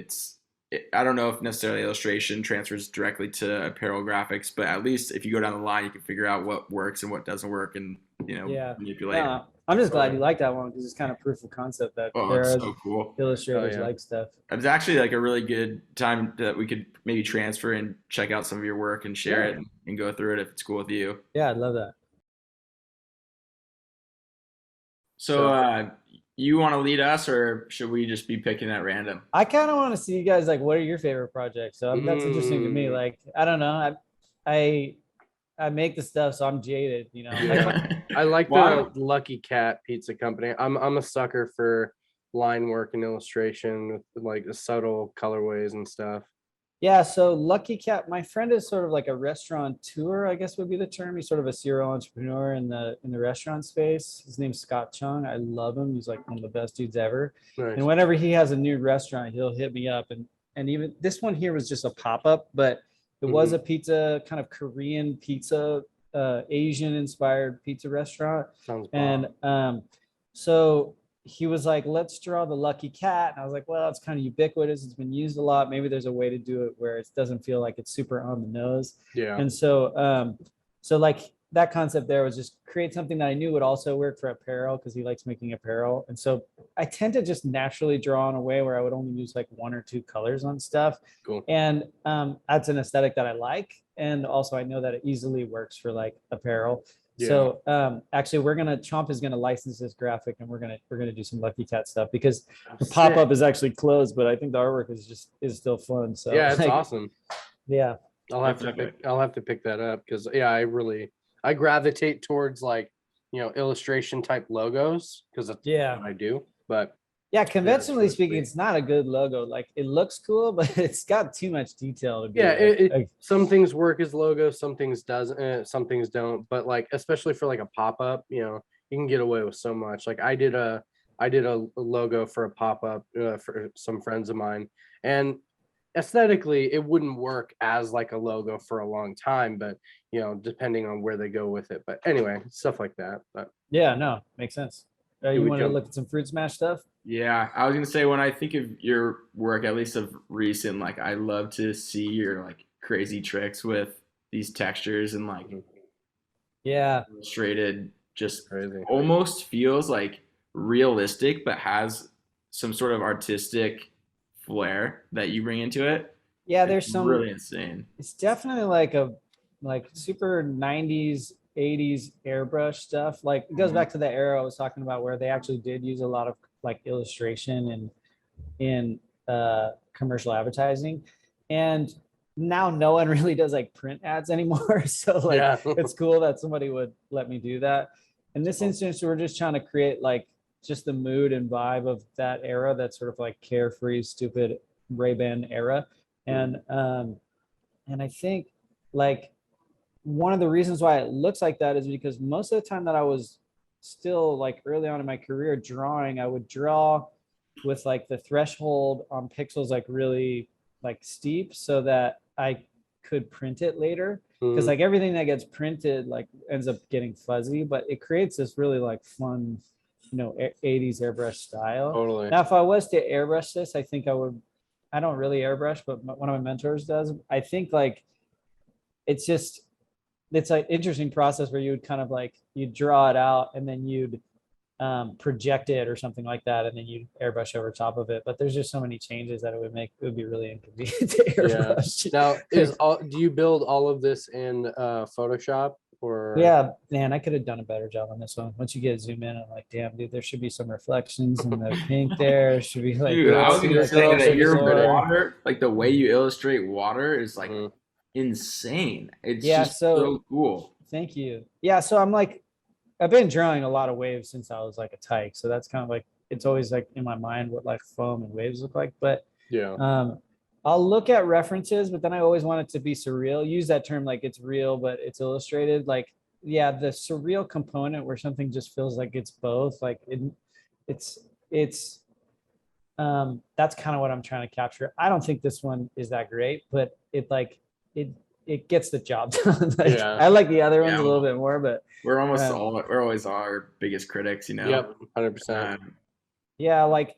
I don't know if necessarily illustration transfers directly to apparel graphics, but at least if you go down the line, you can figure out what works and what doesn't work, and yeah. manipulate. No, I'm just glad you like that one because it's kind of proof of concept that Oh, there it's are so cool. illustrators Oh, yeah. like stuff. It's actually like a really good time that we could maybe transfer and check out some of your work and share Yeah. it and go through it if it's cool with you. Yeah, I'd love that. So, you want to lead us, or should we just be picking at random? I kind of want to see you guys like what are your favorite projects? So that's interesting to me. Mm. Like I don't know, I I make the stuff, so I'm jaded. Like I like Why? the Lucky Cat Pizza Company. I'm a sucker for line work and illustration with like the subtle colorways and stuff. yeah. So Lucky Cat, my friend is sort of like a restaurateur, I guess would be the term. He's sort of a serial entrepreneur in the restaurant space. His name's Scott Chung. I love him. He's like one of the best dudes ever. Nice. And whenever he has a new restaurant, he'll hit me up. And even this one here was just a pop-up, but it was a pizza, kind of Korean pizza, Asian inspired pizza restaurant. Sounds And so he was like, let's draw the lucky cat. And I was like, well, it's kind of ubiquitous. It's been used a lot. Maybe there's a way to do it where it doesn't feel like it's super on the nose. yeah. And so like that concept there was just create something that I knew would also work for apparel because he likes making apparel. And so I tend to just naturally draw in a way where I would only use like one or two colors on stuff. Cool. And that's an aesthetic that I like. And also I know that it easily works for like apparel. Yeah. So actually Chomp is gonna license this graphic and we're gonna do some Lucky Cat stuff because the Sick. pop-up is actually closed, but I think the artwork is still fun. So Yeah, it's like, awesome. Yeah. I'll have to pick that up because yeah, I gravitate towards like illustration type logos because that's Yeah. what I do. But Yeah, conventionally really speaking, sweet. it's not a good logo. Like it looks cool, but it's got too much detail to be. yeah, like, some things work as logos, some things doesn't, some things don't. But like especially for like a pop up, you can get away with so much. Like I did a logo for a pop up for some friends of mine, and aesthetically it wouldn't work as like a logo for a long time, but depending on where they go with it. But anyway, stuff like that. But yeah, no, makes sense. You we want to jump- look at some Fruit Smash stuff? Yeah, I was gonna say when I think of your work, at least of recent, like I love to see your like crazy tricks with these textures and like Yeah. illustrated, just crazy. almost feels like realistic, but has some sort of artistic flair that you bring into it. Yeah, there's It's some really insane. it's definitely like super 90s 80s airbrush stuff. Like it goes back to the era I was talking about where they actually did use a lot of like illustration and in commercial advertising. And now no one really does like print ads anymore. So like Yeah. it's cool that somebody would let me do that. In this instance, we're just trying to create like just the mood and vibe of that era, that sort of like carefree, stupid Ray-Ban era. And I think like one of the reasons why it looks like that is because most of the time that I was still like early on in my career drawing, I would draw with like the threshold on pixels like really like steep so that I could print it later. Because like everything that gets printed like ends up getting fuzzy, but it creates this really like fun, 80s airbrush style. Totally. Now, if I was to airbrush this, I think I don't really airbrush, but one of my mentors does. I think like it's an interesting process where you would kind of like you draw it out and then you'd project it or something like that, and then you airbrush over top of it. But there's just so many changes that it would be really inconvenient to airbrush. Now, do you build all of this in Photoshop or? Yeah, man, I could have done a better job on this one. Once you get zoom in, I'm like, damn, dude, there should be some reflections in the pink there. It should be like, dude, I was gonna say that your water, water, like the way you illustrate water, is like insane. It's just so cool. Thank you. Yeah, so I'm like, I've been drawing a lot of waves since I was like a tyke, so that's kind of like it's always like in my mind what like foam and waves look like. But I'll look at references, but then I always want it to be surreal. Use that term like it's real, but it's illustrated. Like, yeah, the surreal component where something just feels like it's both. Like it's that's kind of what I'm trying to capture. I don't think this one is that great, but it gets the job done. Like, I like the other ones a little bit more, but we're always our biggest critics, Yep, 100%. Yeah, like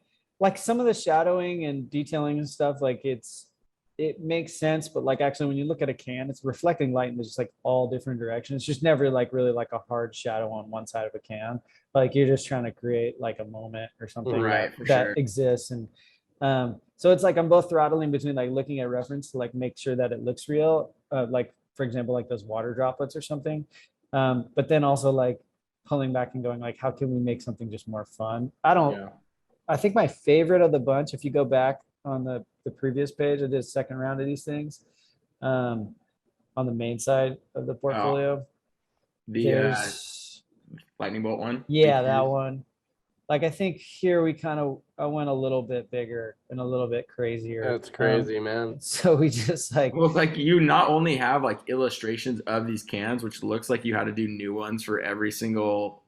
some of the shadowing and detailing and stuff, like it makes sense, but like actually when you look at a can, it's reflecting light in just like all different directions. It's just never like really like a hard shadow on one side of a can. Like you're just trying to create like a moment or something that exists. And so it's like I'm both throttling between like looking at reference to like make sure that it looks real, like for example like those water droplets or something, but then also like pulling back and going like how can we make something just more fun. I think my favorite of the bunch, if you go back on the previous page, I did a second round of these things on the main side of the portfolio. The lightning bolt one. Yeah, that one. Like I think here I went a little bit bigger and a little bit crazier. That's crazy, man. So we just like, well, like you not only have like illustrations of these cans, which looks like you had to do new ones for every single.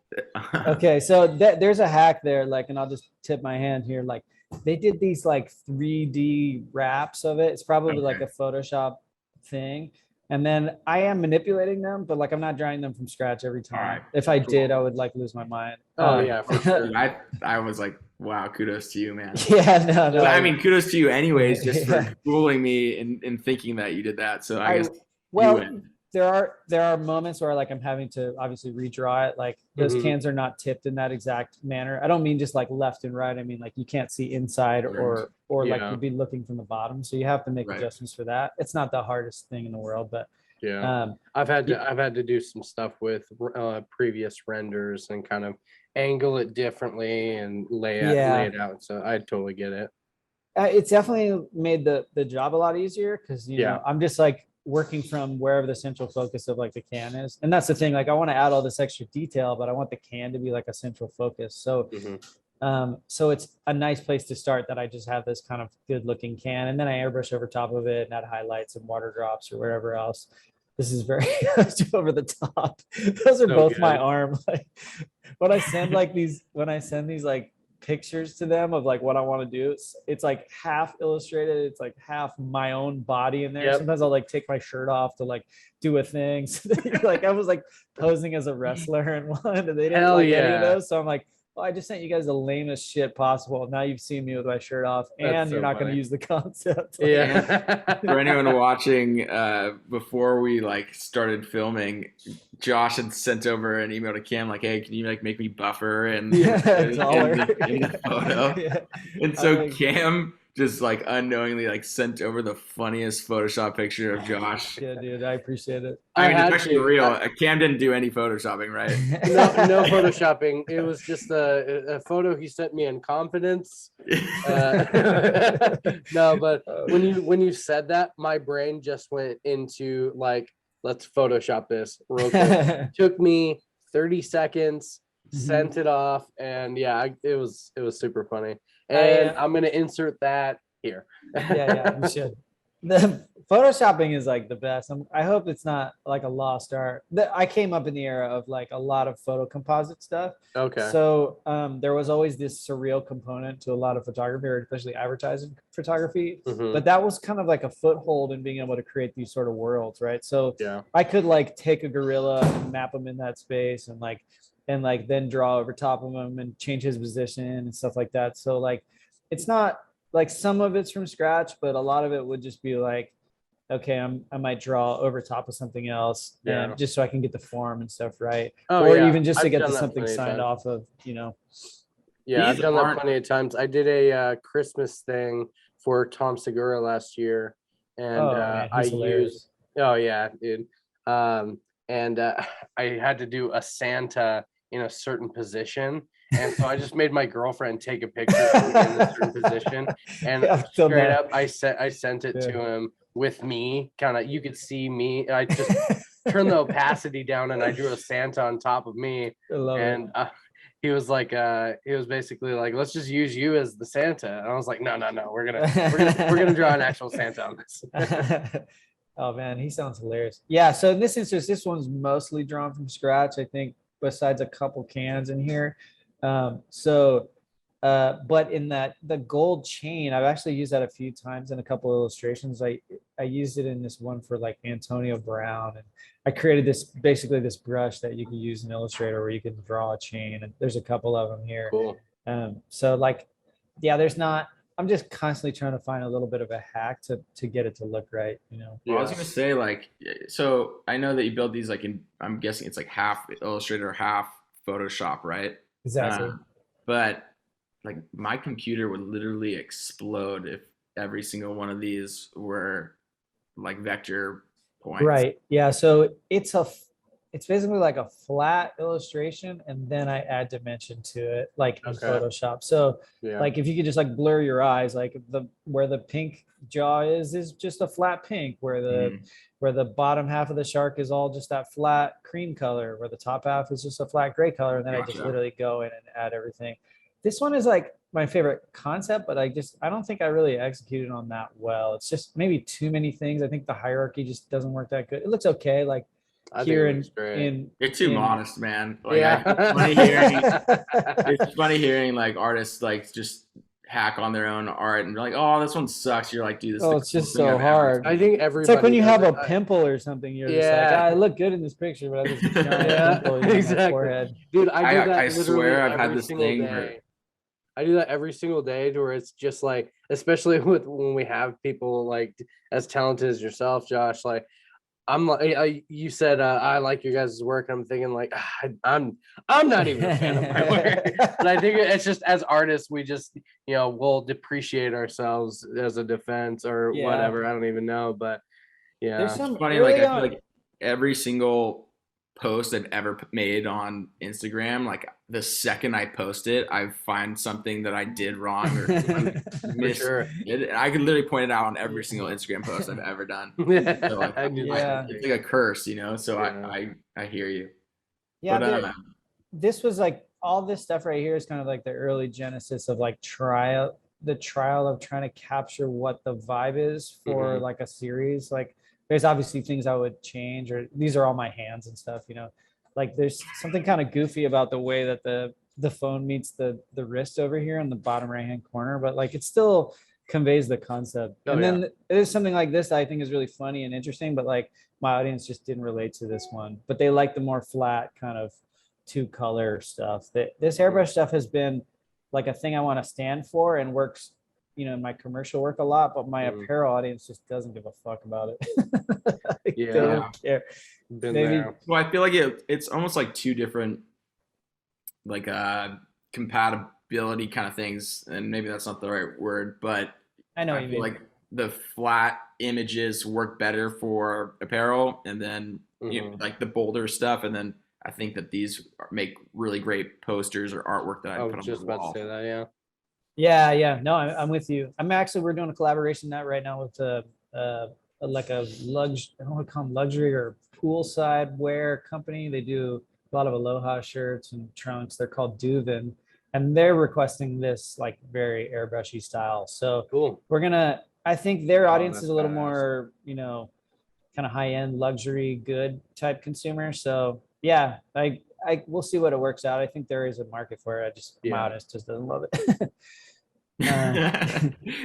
Okay, so there's a hack there, like, and I'll just tip my hand here. Like they did these like 3D wraps of it. It's probably like a Photoshop thing. And then I am manipulating them, but like I'm not drawing them from scratch every time. Right. If I did, I would like lose my mind. Yeah, for sure. I was like, wow, kudos to you, man. Yeah, no. I mean, kudos to you anyways, just for fooling me in thinking that you did that. So I guess there are moments where like I'm having to obviously redraw it. Like those cans are not tipped in that exact manner. I don't mean just like left and right. I mean like you can't see inside or like you'd be looking from the bottom. So you have to make adjustments for that. It's not the hardest thing in the world, but I've had to do some stuff with previous renders and kind of angle it differently and lay it out. So I totally get it. It's definitely made the job a lot easier because you know I'm just like working from wherever the central focus of like the can is, and that's the thing. Like I want to add all this extra detail, but I want the can to be like a central focus. So so it's a nice place to start that I just have this kind of good looking can, and then I airbrush over top of it and add highlights and water drops or whatever else. This is very over the top. Those are both my arm. Like when I send these like pictures to them of like what I want to do, it's like half illustrated, it's like half my own body in there. Sometimes I'll like take my shirt off to like do a thing. So like I was like posing as a wrestler in one, and they didn't like any of those. So I'm like, well, I just sent you guys the lamest shit possible. Now you've seen me with my shirt off, and you're not going to use the concept. For anyone watching, before we like started filming, Josh had sent over an email to Cam like, "Hey, can you like make me buffer and in the photo?" And so Cam just like unknowingly like sent over the funniest Photoshop picture of Josh. Yeah, dude, I appreciate it. I mean, it's actually real. Cam didn't do any Photoshopping, right? No Photoshopping. It was just a photo he sent me in confidence. No, but when you said that, my brain just went into like, let's Photoshop this real quick. Took me 30 seconds, sent it off, and it was super funny. And I'm gonna insert that here. Yeah, you should. The photoshopping is like the best. I hope it's not like a lost art. I came up in the era of like a lot of photo composite stuff. Okay. So there was always this surreal component to a lot of photography, or especially advertising photography. Mhm. But that was kind of like a foothold in being able to create these sort of worlds, right? So Yeah. I could like take a gorilla and map him in that space and like then draw over top of him and change his position and stuff like that. So like it's not like some of it's from scratch, but a lot of it would just be like, okay, I might draw over top of something else, Yeah. and just so I can get the form and stuff right, Oh, or yeah. even just to I've get done the that something plenty of signed times. off of, you know. Yeah, I've These done that aren't- plenty of times. I did a Christmas thing for Tom Segura last year, and Oh man, I he's hilarious. used. Oh yeah, dude. And I had to do a Santa in a certain position, and so I just made my girlfriend take a picture of me in a certain position, and Yeah, I've done straight that. up, I sent it to Yeah. him with me, kind of. You could see me. I just turned the opacity down, and I drew a Santa on top of me, I love and he was like, he was basically like, let's just use you as the Santa. And I was like, no, we're gonna draw an actual Santa on this. it. Oh man, he sounds hilarious. Yeah, so in this instance, this one's mostly drawn from scratch, I think, besides a couple cans in here. But in the gold chain, I've actually used that a few times in a couple of illustrations. I used it in this one for like Antonio Brown, and I created basically this brush that you can use in Illustrator where you can draw a chain, and there's a couple of them here. Cool. So like, yeah, I'm just constantly trying to find a little bit of a hack to get it to look right, you know. Well, I was Yeah. gonna say like, so I know that you build these like in. I'm guessing it's like half Illustrator, half Photoshop, right? Exactly. But like my computer would literally explode if every single one of these were like vector points. Right. Yeah. So it's basically like a flat illustration, and then I add dimension to it, like in Okay. Photoshop. So Yeah. like if you could just like blur your eyes, like where the pink jaw is just a flat pink, where the bottom half of the shark is all just that flat cream color, where the top half is just a flat gray color, and then I just Gotcha. literally go in and add everything. This one is like my favorite concept, but I don't think I really executed on that well. It's just maybe too many things. I think the hierarchy just doesn't work that good. It looks okay, like I think here it looks great. You're too in- modest, man. Like, Yeah. it's funny hearing like artists like just hack on their own art and be like, oh, this one sucks. You're like, dude, this is Oh, the it's just coolest thing so I've ever hard. seen. I think It's everybody. like when you does have a it. pimple or something, you're just like, Yeah. I look good in this picture, but I have this giant Yeah, pimple on my exactly. forehead. Dude, I do that I literally swear I've had every this single thing where- day. I do that every single day, to where it's just like, especially when we have people like as talented as yourself, Josh. Like, I'm like, you said I like your guys' work. I'm thinking like, I'm not even a fan of my work, but I think it's just as artists, we just we'll depreciate ourselves as a defense or Yeah. whatever. I don't even know, but yeah. There's some Funny, early like I feel on- like every single post I've ever made on Instagram, like the second I post it, I find something that I did wrong or missed. sure. And I could literally point it out on every single Instagram post I've ever done. So like, I do Yeah. it's like a curse, So Yeah. I hear you. Yeah, But, this was like all this stuff right here is kind of like the early genesis of like the trial of trying to capture what the vibe is for Mhm. like a series. Like there's obviously things I would change, or these are all my hands and stuff, like there's something kind of goofy about the way that the phone meets the wrist over here in the bottom right hand corner, but like it still conveys the concept. Oh, And yeah. then there's something like this that I think is really funny and interesting, but like my audience just didn't relate to this one, but they like the more flat kind of two color stuff. This airbrush stuff has been like a thing I want to stand for and works, in my commercial work a lot, but my apparel audience just doesn't give a fuck about it. They Yeah. don't care. Been Maybe- there. well, I feel like it's almost like two different like compatibility kind of things, and maybe that's not the right word, but I know what I you feel mean. like the flat images work better for apparel, and then Mhm. like the bolder stuff, and then I think that these make really great posters or artwork that I I put was on just the about wall. to say that. Yeah. Yeah. No, I'm with you. We're doing a collaboration that right now with like a I don't want to call them luxury or poolside wear company. They do a lot of Aloha shirts and trunks. They're called Duvin, and they're requesting this like very airbrushy style. So Cool. we're gonna I think their Oh, audience that's is a little badass. more, you know, kind of high end luxury good type consumer. So yeah, we'll see what it works out. I think there is a market for it. I just my Yeah. audience just doesn't love it.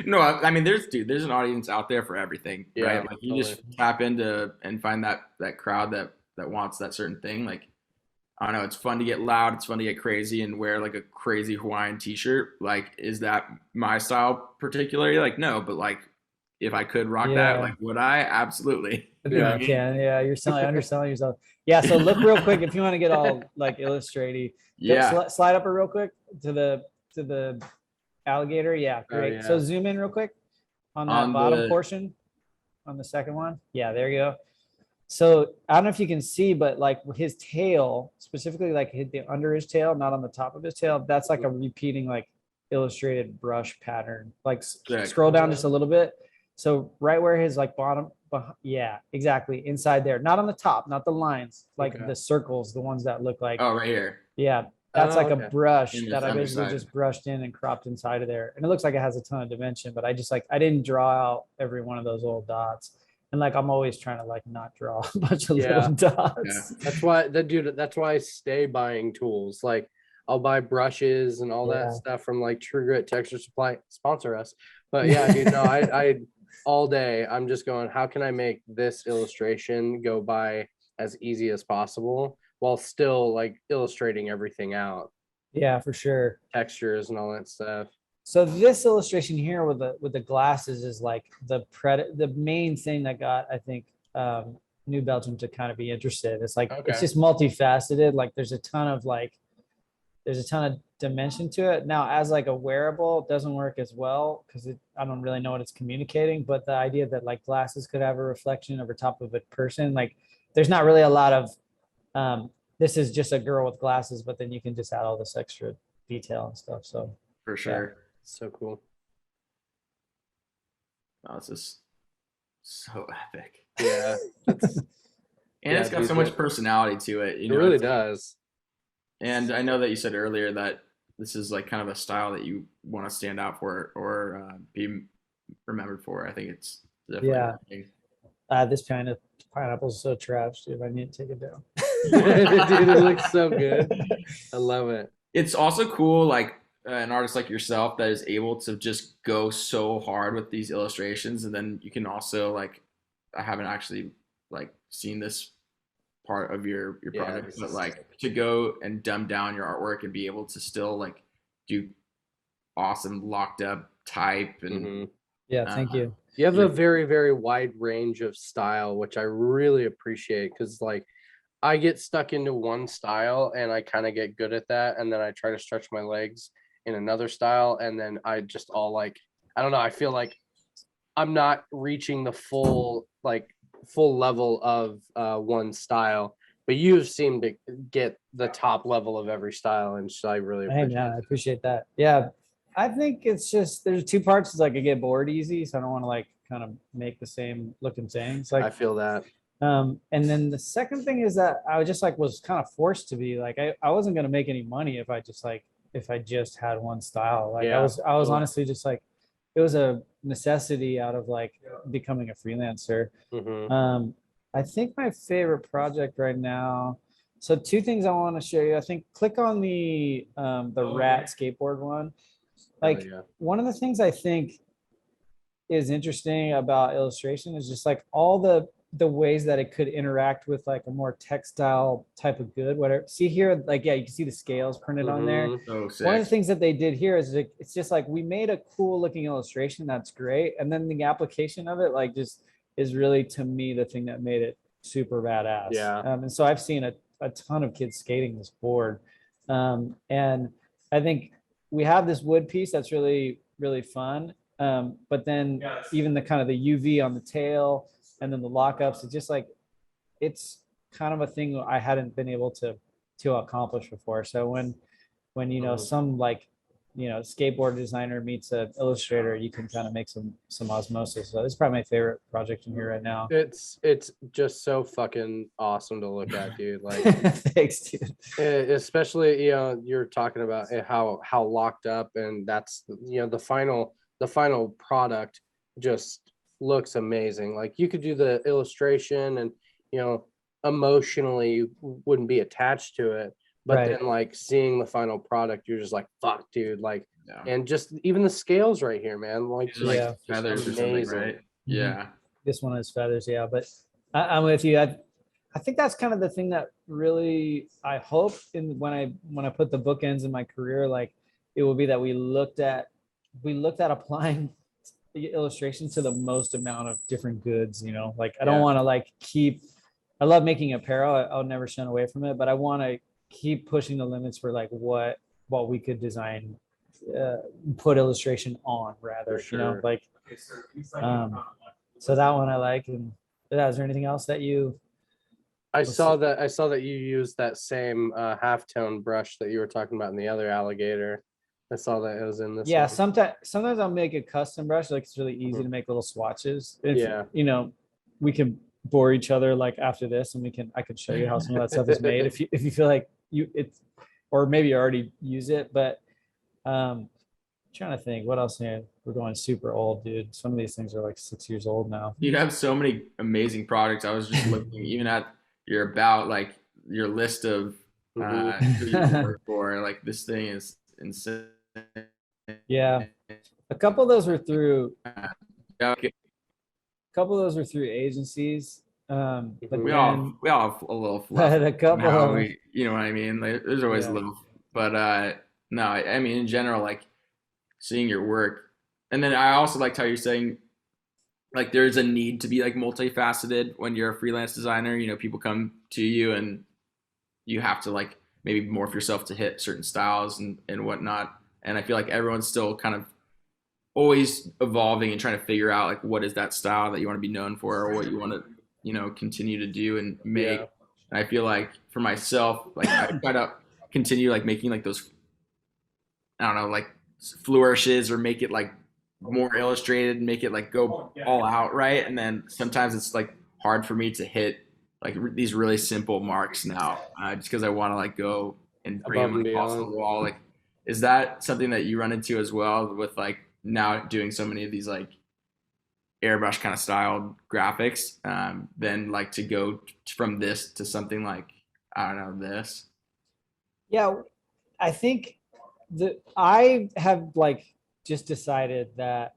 No, I mean, there's an audience out there for everything, Yeah, right? Like you just totally. tap into and find that crowd that wants that certain thing. Like I don't know, it's fun to get loud, it's fun to get crazy and wear like a crazy Hawaiian t-shirt. Like, is that my style particularly? Like, no, but like if I could rock that, Yeah, like would I? Absolutely. I You know think what I you mean? can. Yeah, you're underselling yourself. Yeah, so look real quick if you want to get all like illustrated. Go Yeah. slide up real quick to the alligator. Yeah, Oh, great. So yeah. zoom in real quick on that On bottom the portion on the second one. Yeah, there you go. So I don't know if you can see, but like his tail, specifically like hit the under his tail, not on the top of his tail. That's like a repeating like illustrated brush pattern. Like sick. scroll down just a little bit. So right where his like bottom, yeah, exactly inside there, not on the top, not the lines, like Okay. the circles, the ones that look like, Oh, right here. yeah, that's Oh, like a okay. brush In that the I basically underside. just brushed in and cropped inside of there. And it looks like it has a ton of dimension, but I just like, I didn't draw out every one of those little dots. And like, I'm always trying to like not draw a bunch of Yeah. little dots. That's why that's why I stay buying tools. Like I'll buy brushes and all Yeah. that stuff from like True Grit Texture Supply, sponsor us. But yeah, dude, no, I all day I'm just going, how can I make this illustration go by as easy as possible while still like illustrating everything out, Yeah, for sure. textures and all that stuff. So this illustration here with the glasses is like the main thing that got, I think, New Belgium to kind of be interested. It's like it's Okay. just multifaceted. Like there's a ton of dimension to it. Now, as like a wearable, it doesn't work as well because I don't really know what it's communicating. But the idea that like glasses could have a reflection over top of a person, like there's not really a lot of this is just a girl with glasses, but then you can just add all this extra detail and stuff. So For sure. So cool. Oh, it's just so epic. Yeah. That's, And Yeah, it's got dude, so much that- personality to it. You it know, really it's like- does. And I know that you said earlier that this is like kind of a style that you want to stand out for or be remembered for. I think it's definitely Yeah. a thing. this kind of pineapple's so trash, dude. I need to take it down. Dude, it looks so good. I love it. It's also cool, like an artist like yourself that is able to just go so hard with these illustrations, and then you can also like, I haven't actually like seen this part of your Yeah, project, this but is like sick. to go and dumb down your artwork and be able to still like do awesome locked up type and Mhm. Yeah, thank you. You have Yeah. a very, very wide range of style, which I really appreciate because, like, I get stuck into one style and I kind of get good at that. And then I try to stretch my legs in another style. And then I just all like, I don't know, I feel like I'm not reaching the full level of one style. But you seem to get the top level of every style. And so I really Hey, appreciate man, I it. appreciate that. Yeah, I think it's just there's two parts. It's like I get bored easy, so I don't want to like kind of make the same looking things. I Like, feel that. and then the second thing is that I was just like was kind of forced to be like I wasn't gonna make any money if I just had one style. Like Yeah, I was totally. honestly just like it was a necessity out of like becoming a freelancer. Mhm. I think my favorite project right now. So two things I want to show you. I think click on the rat skateboard one. Like yeah. one of the things I think is interesting about illustration is just like all the ways that it could interact with like a more textile type of good. Whatever. See here, like yeah, you can see the scales printed on there. Mhm. so sick. One of the things that they did here is like, it's just like we made a cool looking illustration that's great, and then the application of it like just is really to me the thing that made it super badass. Yeah. And so I've seen a ton of kids skating this board, and I think we have this wood piece that's really really fun. But then even the kind of the UV on the tail and then the lockups, it's just like it's kind of a thing I hadn't been able to accomplish before. So when you know some like skateboard designer meets an illustrator, you can kind of make some osmosis. So it's probably my favorite project in here right now. It's just so fucking awesome to look at, dude. Like Thanks, dude. especially you're talking about how locked up, and that's the final product just looks amazing. Like you could do the illustration and, you know, emotionally wouldn't be attached to it. But Right. then like seeing the final product, you're just like, fuck, dude. Like, Yeah. and just even the scales right here, man. Like, These are like Yeah. just feathers or something, amazing. right? Mhm. Yeah. This one is feathers, yeah. But I'm with you. I think that's kind of the thing that really I hope in when I put the bookends in my career, like it will be that we looked at applying the illustration to the most amount of different goods, you know. Like I don't Yeah. want to like keep I love making apparel. I'll never shun away from it, but I want to keep pushing the limits for like what we could design, put illustration on rather, For you know, sure. like so that one I like. And yeah, is there anything else that you I Let's saw see. that. I saw that you used that same halftone brush that you were talking about in the other alligator. I saw that it was in this. yeah, one. sometimes I'll make a custom brush. Like it's really easy to make little swatches. If, Yeah. you know, we can bore each other like after this, and I can show you how some of that stuff is made if you feel like it's, or maybe you already use it. But trying to think what else. Man, we're going super old, dude. Some of these things are like 6 years old now. You have so many amazing products. I was just looking even at your about like your list of who you work for. Like this thing is insane. Yeah, a couple of those were through Okay. agencies. But We then all have a little fluff. but a couple Now of we, you know what I mean? Like, there's always a Yeah. little, but no, I mean in general, like seeing your work, and then I also liked how you're saying like there's a need to be like multifaceted when you're a freelance designer. You know, people come to you and you have to like maybe morph yourself to hit certain styles and whatnot. And I feel like everyone's still kind of always evolving and trying to figure out like what is that style that you want to be known for or what you want to, you know, continue to do and make. Yeah. And I feel like for myself, like I try to continue like making like those, I don't know, like flourishes or make it like more illustrated, make it like go all out, right? And then sometimes it's like hard for me to hit like these really simple marks now, just because I want to like go and bring Above them and like off the beyond. wall. Like, is that something that you run into as well with like now doing so many of these like airbrush kind of styled graphics? Then like to go from this to something like I don't know this. Yeah, I think I have like just decided that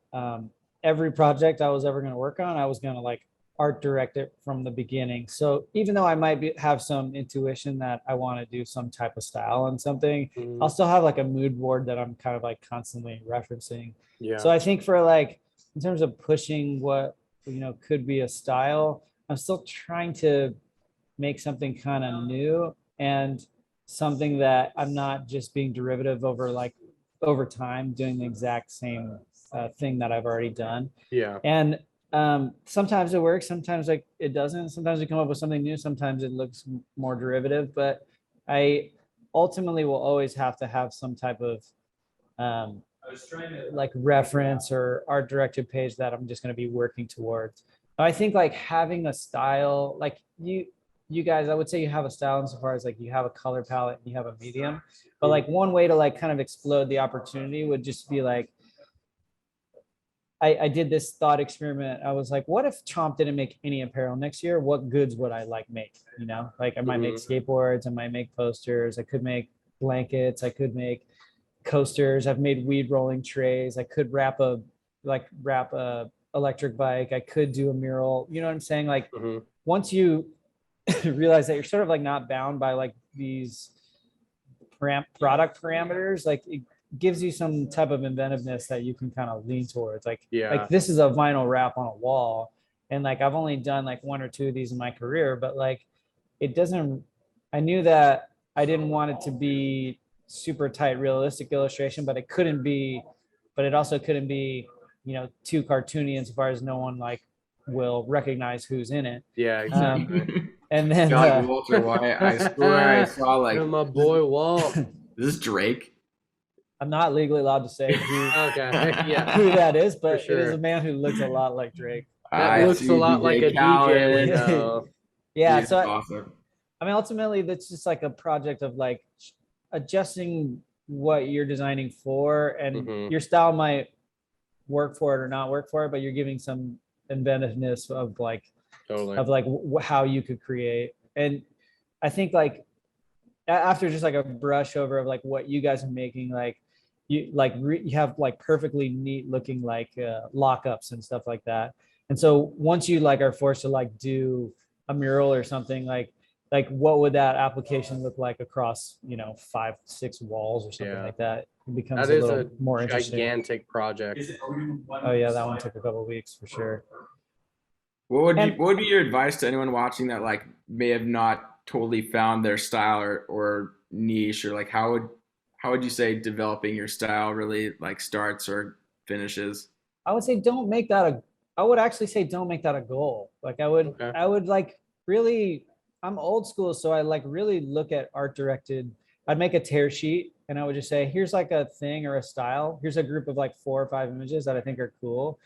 every project I was ever going to work on, I was going to like art direct it from the beginning. So even though I might have some intuition that I want to do some type of style on something, I'll still have like a mood board that I'm kind of like constantly referencing. Yeah. So I think for like in terms of pushing what could be a style, I'm still trying to make something kind of new and something that I'm not just being derivative over time doing the exact same thing that I've already done. Yeah. And sometimes it works, sometimes like it doesn't. Sometimes we come up with something new, sometimes it looks more derivative, but I ultimately will always have to have some type of like reference or art directed page that I'm just going to be working towards. I think like having a style, like you guys, I would say you have a style insofar as like you have a color palette and you have a medium, but like one way to like kind of explode the opportunity would just be like, I did this thought experiment. I was like, what if Chomp didn't make any apparel next year? What goods would I like make? You know, like I might make skateboards, I might make posters, I could make blankets, I could make coasters, I've made weed rolling trays, I could wrap a electric bike, I could do a mural. You know what I'm saying? Like once you realize that you're sort of like not bound by like these product parameters, like it gives you some type of inventiveness that you can kind of lean towards. Like this is a vinyl wrap on a wall, and like I've only done like one or two of these in my career, but like it doesn't, I knew that I didn't want it to be super tight realistic illustration, but it also couldn't be too cartoony insofar as no one like will recognize who's in it. Yeah, exactly. And then John Walter White, I swear I saw like my boy Walt. Is this Drake? I'm not legally allowed to say who yeah, who that is, but sure. it is a man who looks a lot like Drake. That looks a lot like a DJ we know. Yeah, He's so awesome. I mean, ultimately, that's just like a project of like adjusting what you're designing for, and your style might work for it or not work for it, but you're giving some inventiveness of like Totally. how you could create. And I think like after just like a brush over of like what you guys are making, like you have like perfectly neat looking like lockups and stuff like that. And so once you like are forced to like do a mural or something, like what would that application look like across 5-6 walls or something like that? It becomes That a is little a more interesting. gigantic project. Oh yeah, that one took a couple of weeks for sure. What would be your advice to anyone watching that like may have not totally found their style or niche, or like how would you say developing your style really like starts or finishes? I would say don't make that a I would actually say don't make that a goal. Like Okay. I would like really I'm old school, so I like really look at art directed. I'd make a tear sheet and I would just say, here's like a thing or a style. Here's a group of like 4 or 5 images that I think are cool.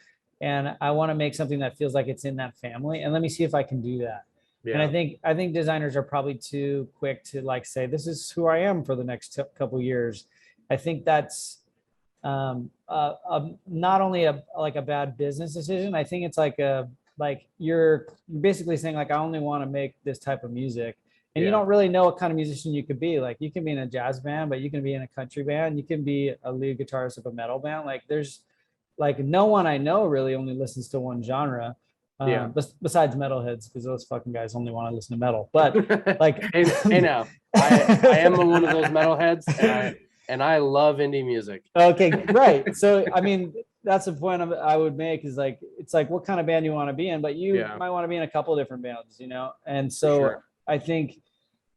And I want to make something that feels like it's in that family. And let me see if I can do that. And Yeah. I think designers are probably too quick to like say, this is who I am for the next couple years. I think that's not only like a bad business decision. I think it's like you're basically saying like I only want to make this type of music, and you Yeah. don't really know what kind of musician you could be. Like you can be in a jazz band, but you can be in a country band. You can be a lead guitarist of a metal band. Like there's like no one I know really only listens to one genre. Yeah. Besides metalheads, because those fucking guys only want to listen to metal. But like, hey now, I am one of those metalheads, and I love indie music. okay, right. So I mean, that's the point I would make is like it's like what kind of band you want to be in, but you Yeah. might want to be in a couple different bands, And so Sure. I think,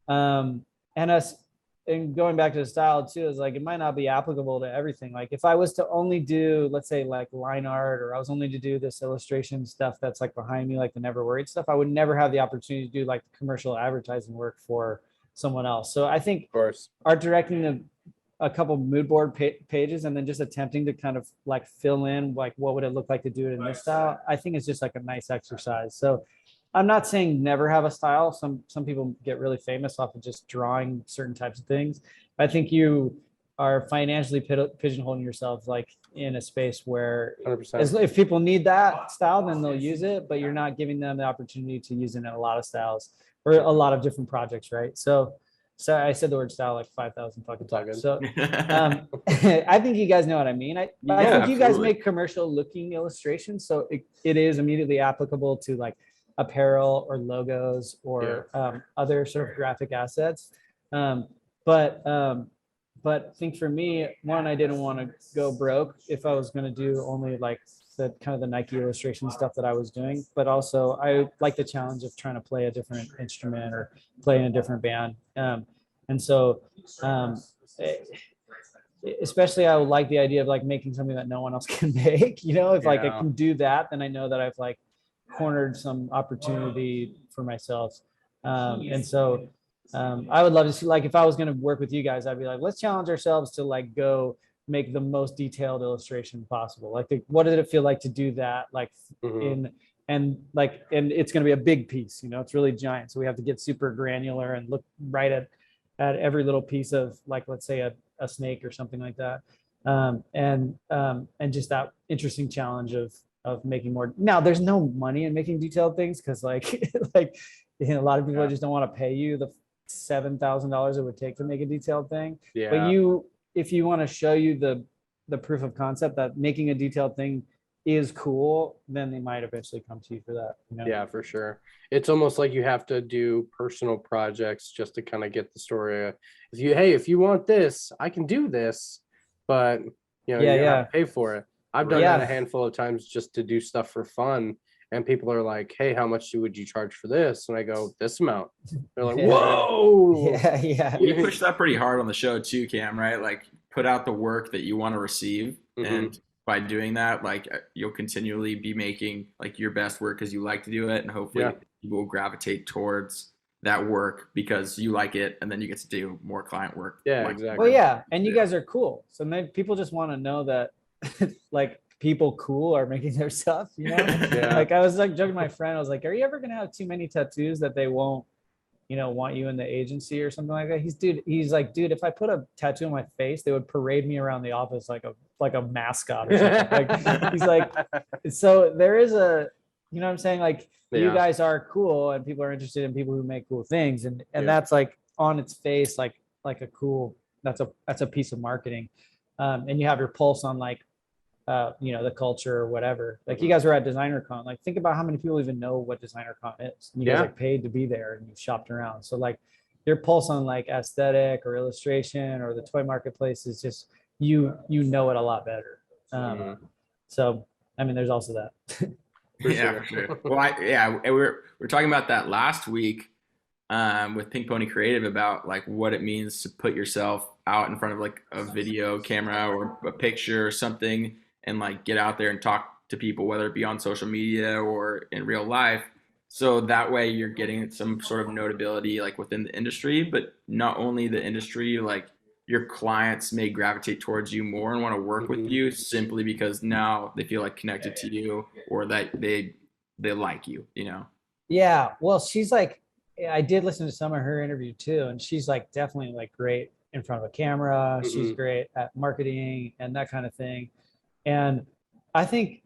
and us and going back to the style too is like it might not be applicable to everything. Like if I was to only do, let's say, like line art, or I was only to do this illustration stuff that's like behind me, like the Never Worried stuff, I would never have the opportunity to do like commercial advertising work for someone else. So I think Of course. art directing a couple mood board pages and then just attempting to kind of like fill in like what would it look like to do it in this style, I think it's just like a nice exercise. So I'm not saying never have a style. Some people get really famous off of just drawing certain types of things. I think you are financially pigeonholing yourself like in a space where 100%. if people need that style, then they'll use it, but you're not giving them the opportunity to use it in a lot of styles or a lot of different projects, right? So I said the word style like 5,000 fucking times. So I think you guys know what I mean. I think you guys absolutely. make commercial looking illustrations, so it is immediately applicable to like apparel or logos or other sort of graphic assets. But I think for me, one, I didn't want to go broke if I was going to do only like the kind of the Nike illustration stuff that I was doing, but also I like the challenge of trying to play a different instrument or play in a different band. And so especially I would like the idea of like making something that no one else can make, if like I can do that, then I know that I've like cornered some opportunity for myself. And so I would love to see, like, if I was going to work with you guys, I'd be like, let's challenge ourselves to like go make the most detailed illustration possible. Like, what did it feel like to do that? Like and it's going to be a big piece, it's really giant. So we have to get super granular and look right at every little piece of like, let's say a snake or something like that. And just that interesting challenge of making more. Now there's no money in making detailed things. Cause like, a lot of people just don't want to pay you the $7,000 it would take to make a detailed thing. Yeah. But if you want to show you the proof of concept that making a detailed thing is cool, then they might eventually come to you for that. Yeah, for sure. It's almost like you have to do personal projects just to kind of get the story. If you want this, I can do this, but you have to pay for it. I've done that a handful of times just to do stuff for fun. And people are like, hey, how much would you charge for this? And I go, this amount. They're like, whoa. Yeah. You push that pretty hard on the show too, Cam, right? Like put out the work that you want to receive. And by doing that, like you'll continually be making like your best work because you like to do it. And hopefully people will gravitate towards that work because you like it. And then you get to do more client work. Yeah, exactly. Well, yeah. And you guys are cool. So maybe people just want to know that like people cool are making their stuff, Like I was like joking with my friend, I was like, are you ever gonna have too many tattoos that they won't want you in the agency or something like that? He's like, dude, if I put a tattoo on my face, they would parade me around the office like a like a mascot or something. Like he's like, so there is a, you know what I'm saying? Like you guys are cool and people are interested in people who make cool things. And that's like on its face, like a cool, that's a piece of marketing. And you have your pulse on like, you know, the culture or whatever. Like you guys were at Designer Con. Like think about how many people even know what Designer Con is. And you guys like paid to be there and you shopped around. So like your pulse on like aesthetic or illustration or the toy marketplace is just, you know it a lot better. So I mean, there's also that. For sure. Well, we're talking about that last week with Pink Pony Creative about like what it means to put yourself out in front of like a video camera or a picture or something and like get out there and talk to people, whether it be on social media or in real life. So that way you're getting some sort of notability like within the industry, but not only the industry, like your clients may gravitate towards you more and want to work with you simply because now they feel like connected to you or that they like you, you know? Yeah. Well, she's like, I did listen to some of her interview too. And she's like, definitely like great in front of a camera. She's great at marketing and that kind of thing. And I think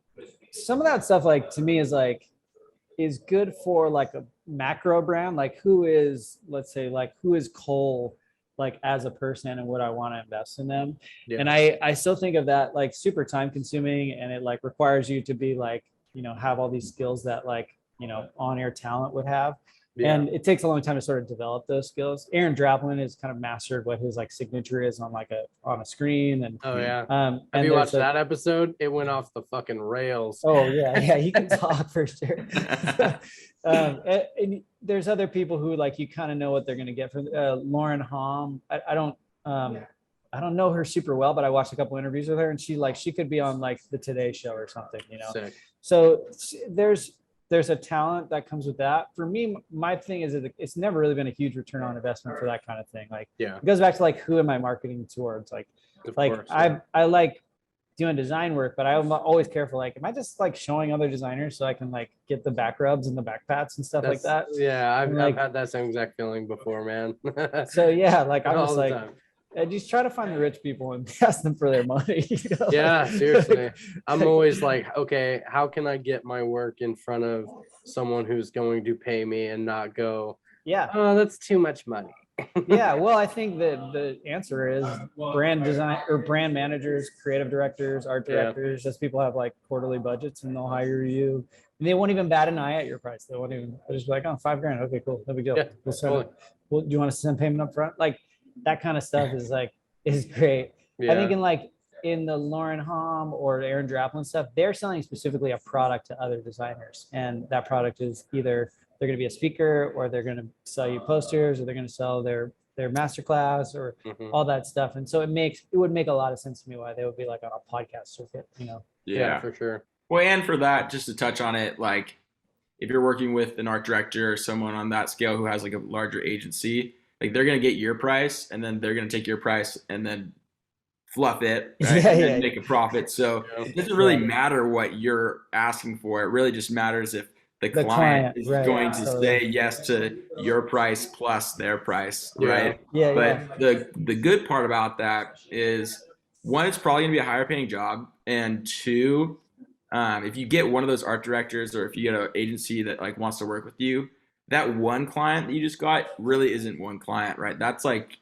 some of that stuff, like to me is good for like a macro brand. Like who is, let's say like who is Cole like as a person and would I want to invest in them? And I still think of that like super time consuming and it like requires you to be like, you know, have all these skills that like, you know, on-air talent would have. And it takes a long time to sort of develop those skills. Aaron Draplin has kind of mastered what his like signature is on like on a screen. And have you watched that episode? It went off the fucking rails. Oh yeah, he can talk for sure. And there's other people who like you kind of know what they're gonna get from Lauren Hom. I don't know her super well, but I watched a couple interviews with her, and she could be on like the Today Show or something, you know. Sick. So there's a talent that comes with that. For me, my thing is that it's never really been a huge return on investment for that kind of thing. Like it goes back to like who am I marketing towards? Like I like doing design work, but I'm always careful. Like, am I just like showing other designers so I can like get the back rubs and the back pats and stuff like that? Yeah, I've had that same exact feeling before, man. So yeah, like I'm just like, I just try to find the rich people and ask them for their money. You know? Yeah, seriously. I'm always like, okay, how can I get my work in front of someone who's going to pay me and not go, oh, that's too much money. Yeah, well, I think that the answer is brand design or brand managers, creative directors, art directors. Just people have like quarterly budgets and they'll hire you. And they won't even bat an eye at your price. They won't even. They'll just be like, oh, $5,000. Okay, cool. No big deal. Well, do you want to send payment up front? Like that kind of stuff is great. I think in the Lauren Hom or Aaron Draplin stuff, they're selling specifically a product to other designers, and that product is either they're going to be a speaker, or they're going to sell you posters, or they're going to sell their masterclass, or all that stuff. And so it would make a lot of sense to me why they would be like on a podcast circuit, you know? Yeah, for sure. Well, and for that, just to touch on it, like if you're working with an art director or someone on that scale who has like a larger agency, like they're going to get your price and then they're going to take your price and then fluff it, right? And then make a profit. So it doesn't really matter what you're asking for. It really just matters if the client is going to say yes to your price plus their price, right? But the good part about that is, one, it's probably going to be a higher paying job, and two, if you get one of those art directors, or if you get an agency that like wants to work with you, that one client that you just got really isn't one client, right? That's like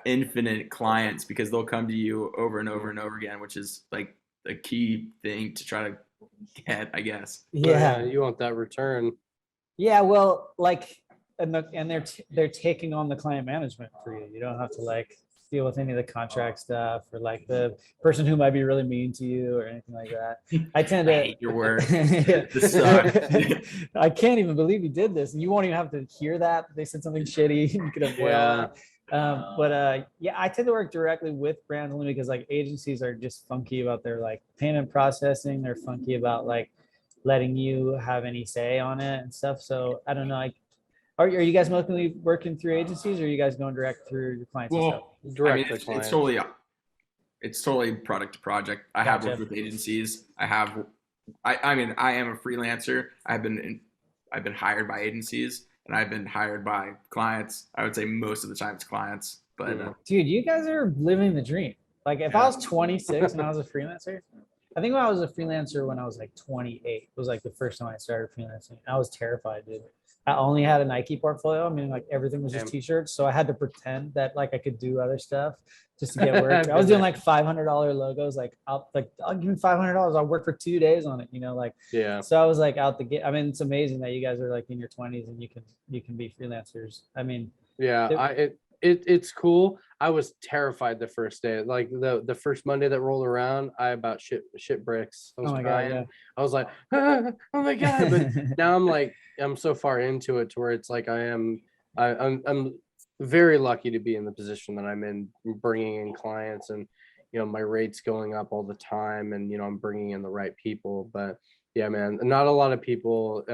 infinite clients, because they'll come to you over and over and over again, which is like a key thing to try to get, I guess. Yeah, you want that return. Yeah, well, like, and they're taking on the client management for you. You don't have to like deal with any of the contract stuff, or like the person who might be really mean to you or anything like that. I tend to hate your work. I can't even believe you did this, and you won't even have to hear that they said something shitty. You could avoid all that. I tend to work directly with brands only because like agencies are just funky about their like payment processing. They're funky about like letting you have any say on it and stuff. So I don't know. Like, are you guys mostly working through agencies, or are you guys going direct through your clients? Well, direct to clients. It's totally product to project. I have worked with agencies. I am a freelancer. I've been hired by agencies. And I've been hired by clients. I would say most of the time it's clients. But dude, you guys are living the dream. Like if I was 26 and I was a freelancer, I think when I was a freelancer when I was like 28 was like the first time I started freelancing. I was terrified, dude. I only had a Nike portfolio. I mean, like everything was just Damn. t-shirts. So I had to pretend that like I could do other stuff just to get work. I was doing like $500 logos. Like I'll give me $500. I'll work for 2 days on it, you know, like, Yeah. so I was like out the gate. I mean, it's amazing that you guys are like in your 20s and you can be freelancers. I mean, Yeah, it's cool. I was terrified the first day. Like the first Monday that rolled around, I about shit bricks. I was oh my crying. God, I was like, oh my God. But now I'm like, I'm so far into it to where it's like I'm very lucky to be in the position that I'm in, bringing in clients, and my rates going up all the time, and I'm bringing in the right people. But yeah, man, not a lot of people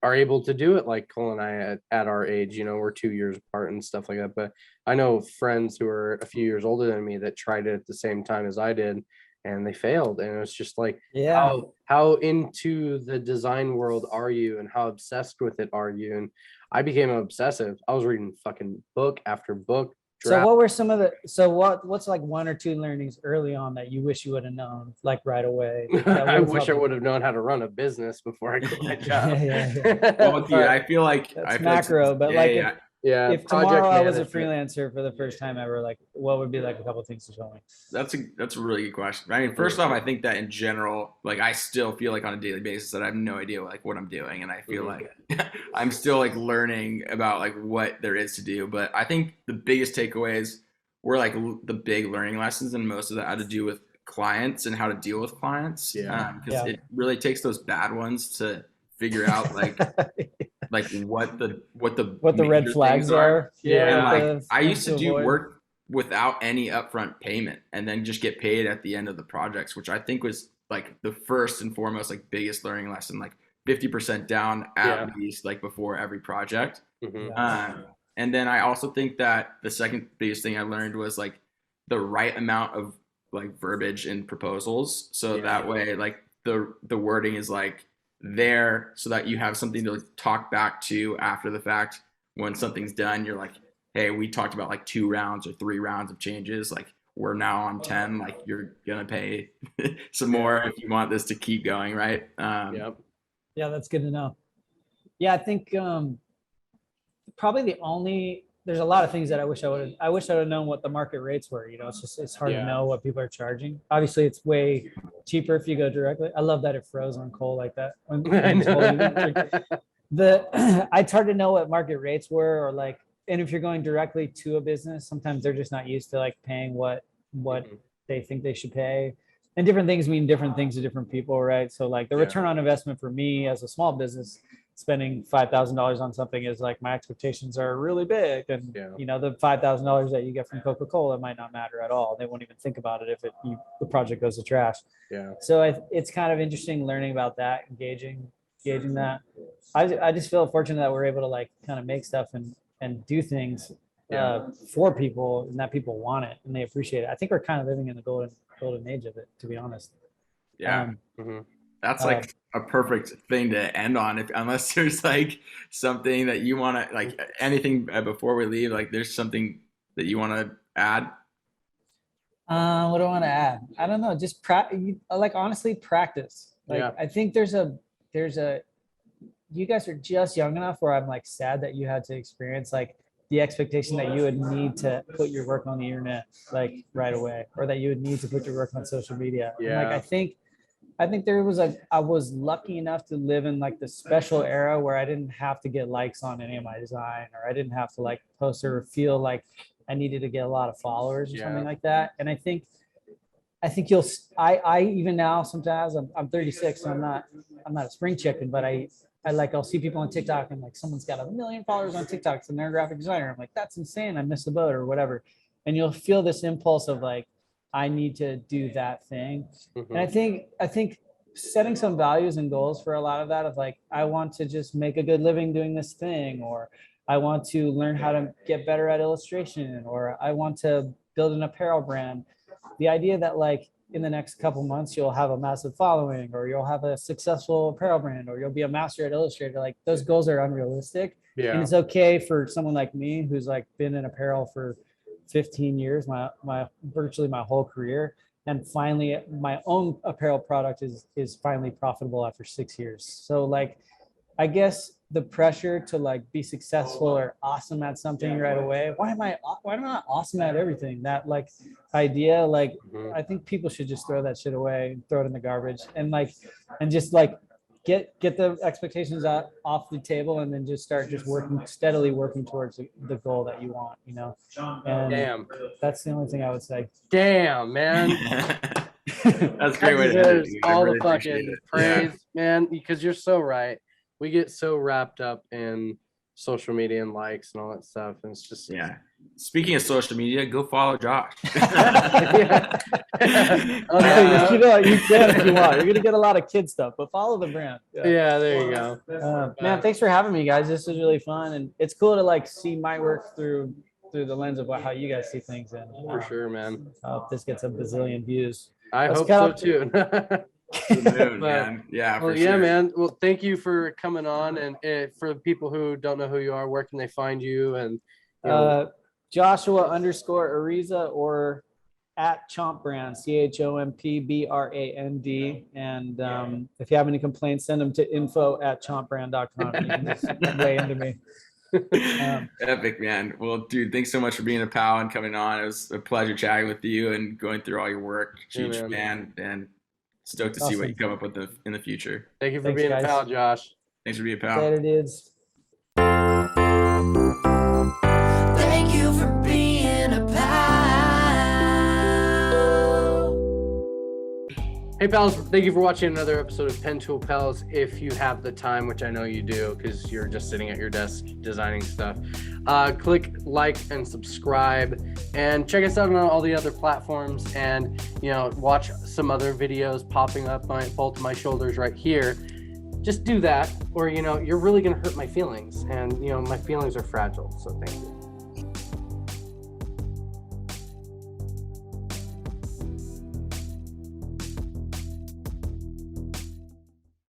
are able to do it like Cole and I at our age. We're 2 years apart and stuff like that. But I know friends who are a few years older than me that tried it at the same time as I did, and they failed. And it's just like, yeah. how into the design world are you, and how obsessed with it are you? And I became obsessive. I was reading fucking book after book. So what were some of what's like one or two learnings early on that you wish you would have known like right away? I wish I would have known how to run a business before I quit my job. Well, dude, I feel like that's macro, but like if project tomorrow I was a management. freelancer for the first time ever, like what would be like a couple of things to show me? that's a really good question. I mean, first off, I think that in general, like I still feel like on a daily basis that I have no idea like what I'm doing, and I feel like I'm still like learning about like what there is to do. But I think the biggest takeaways were like the big learning lessons, and most of that had to do with clients and how to deal with clients. Because it really takes those bad ones to figure out like what the red flags are. Yeah, and like I used to do work without any upfront payment and then just get paid at the end of the projects, which I think was like the first and foremost like biggest learning lesson, like 50% down at least like before every project. And then I also think that the second biggest thing I learned was like the right amount of like verbiage in proposals, so that way like the wording is like there so that you have something to talk back to after the fact. When something's done, you're like, hey, we talked about like 2 rounds or 3 rounds of changes, like we're now on 10, like you're gonna pay some more if you want this to keep going, right? Yeah, that's good to know. Yeah, I think probably there's a lot of things that I wish I would have known what the market rates were. It's hard to know what people are charging. Obviously it's way cheaper if you go directly. I love that it froze on Cole like that. It's hard to know what market rates were, or like, and if you're going directly to a business, sometimes they're just not used to like paying what they think they should pay. And different things mean different things to different people, right? So like the return on investment for me as a small business, spending $5,000 on something is like my expectations are really big, and the $5,000 that you get from Coca-Cola might not matter at all. They won't even think about it if the project goes to trash. So it's kind of interesting learning about that, gauging that. I just feel fortunate that we're able to like kind of make stuff and do things for people, and that people want it and they appreciate it. I think we're kind of living in the golden age of it, to be honest. That's like a perfect thing to end on, unless there's like something that you want to like, anything before we leave, like there's something that you want to add. What do I want to add? I don't know, just honestly practice. I think there's a you guys are just young enough where I'm like sad that you had to experience like the expectation that you would need to put your work on the internet like right away, or that you would need to put your work on social media. Like I think I was lucky enough to live in like the special era where I didn't have to get likes on any of my design, or I didn't have to like post or feel like I needed to get a lot of followers or something like that. And I think I even now sometimes I'm 36, so I'm not a spring chicken, but I'll see people on TikTok and like someone's got 1 million followers on TikTok and they're a graphic designer. I'm like, that's insane. I missed the boat or whatever. And you'll feel this impulse of like, I need to do that thing. And I think setting some values and goals for a lot of that, of like, I want to just make a good living doing this thing, or I want to learn how to get better at illustration, or I want to build an apparel brand. The idea that like in the next couple months you'll have a massive following, or you'll have a successful apparel brand, or you'll be a master at Illustrator, like those goals are unrealistic. And it's okay for someone like me who's like been in apparel for 15 years, my virtually my whole career. And finally, my own apparel product is finally profitable after 6 years. So like, I guess the pressure to like be successful or awesome at something right away. Why am I not awesome at everything? That like idea, like I think people should just throw that shit away, throw it in the garbage, and just like get the expectations off the table, and then just start just steadily working towards the goal that you want, you know. And Damn. that's the only thing I would say. Damn, man. That's a great way to end it, There's dude. I all really the appreciate fucking it. praise, man, because you're so right. We get so wrapped up in social media and likes and all that stuff, and it's just Yeah. Speaking of social media, go follow Josh. Yeah. Oh, no, You know, you can if you want. You're gonna get a lot of kid stuff, but follow the brand. yeah, there you go. Man, thanks for having me, guys. This was really fun, and it's cool to like see my work through the lens of how you guys see things. And For sure, man. I hope this gets a bazillion views. I Let's hope count so up too. Dude, man. Yeah, for Well, yeah, sure. man. Well, thank you for coming on, and for the people who don't know who you are, where can they find you? And you know, Joshua_Ariza or at Chomp Brand, CHOMPBRAND. And if you have any complaints, send them to info@chompbrand.com. You can just lay into me. Epic, man. Well, dude, thanks so much for being a pal and coming on. It was a pleasure chatting with you and going through all your work. Yeah, Huge man. fan, and stoked to see what you come up with in the future. thank you for Thanks, being guys. a pal, Josh. Thanks for being a pal. Later, dudes. Thank you for being a pal. Hey, pals, thank you for watching another episode of Pentool Pals. If you have the time, which I know you do because you're just sitting at your desk designing stuff, click like and subscribe, and check us out on all the other platforms, and watch some other videos popping up both of my shoulders right here. Just do that, or you're really gonna hurt my feelings, and my feelings are fragile, so thank you.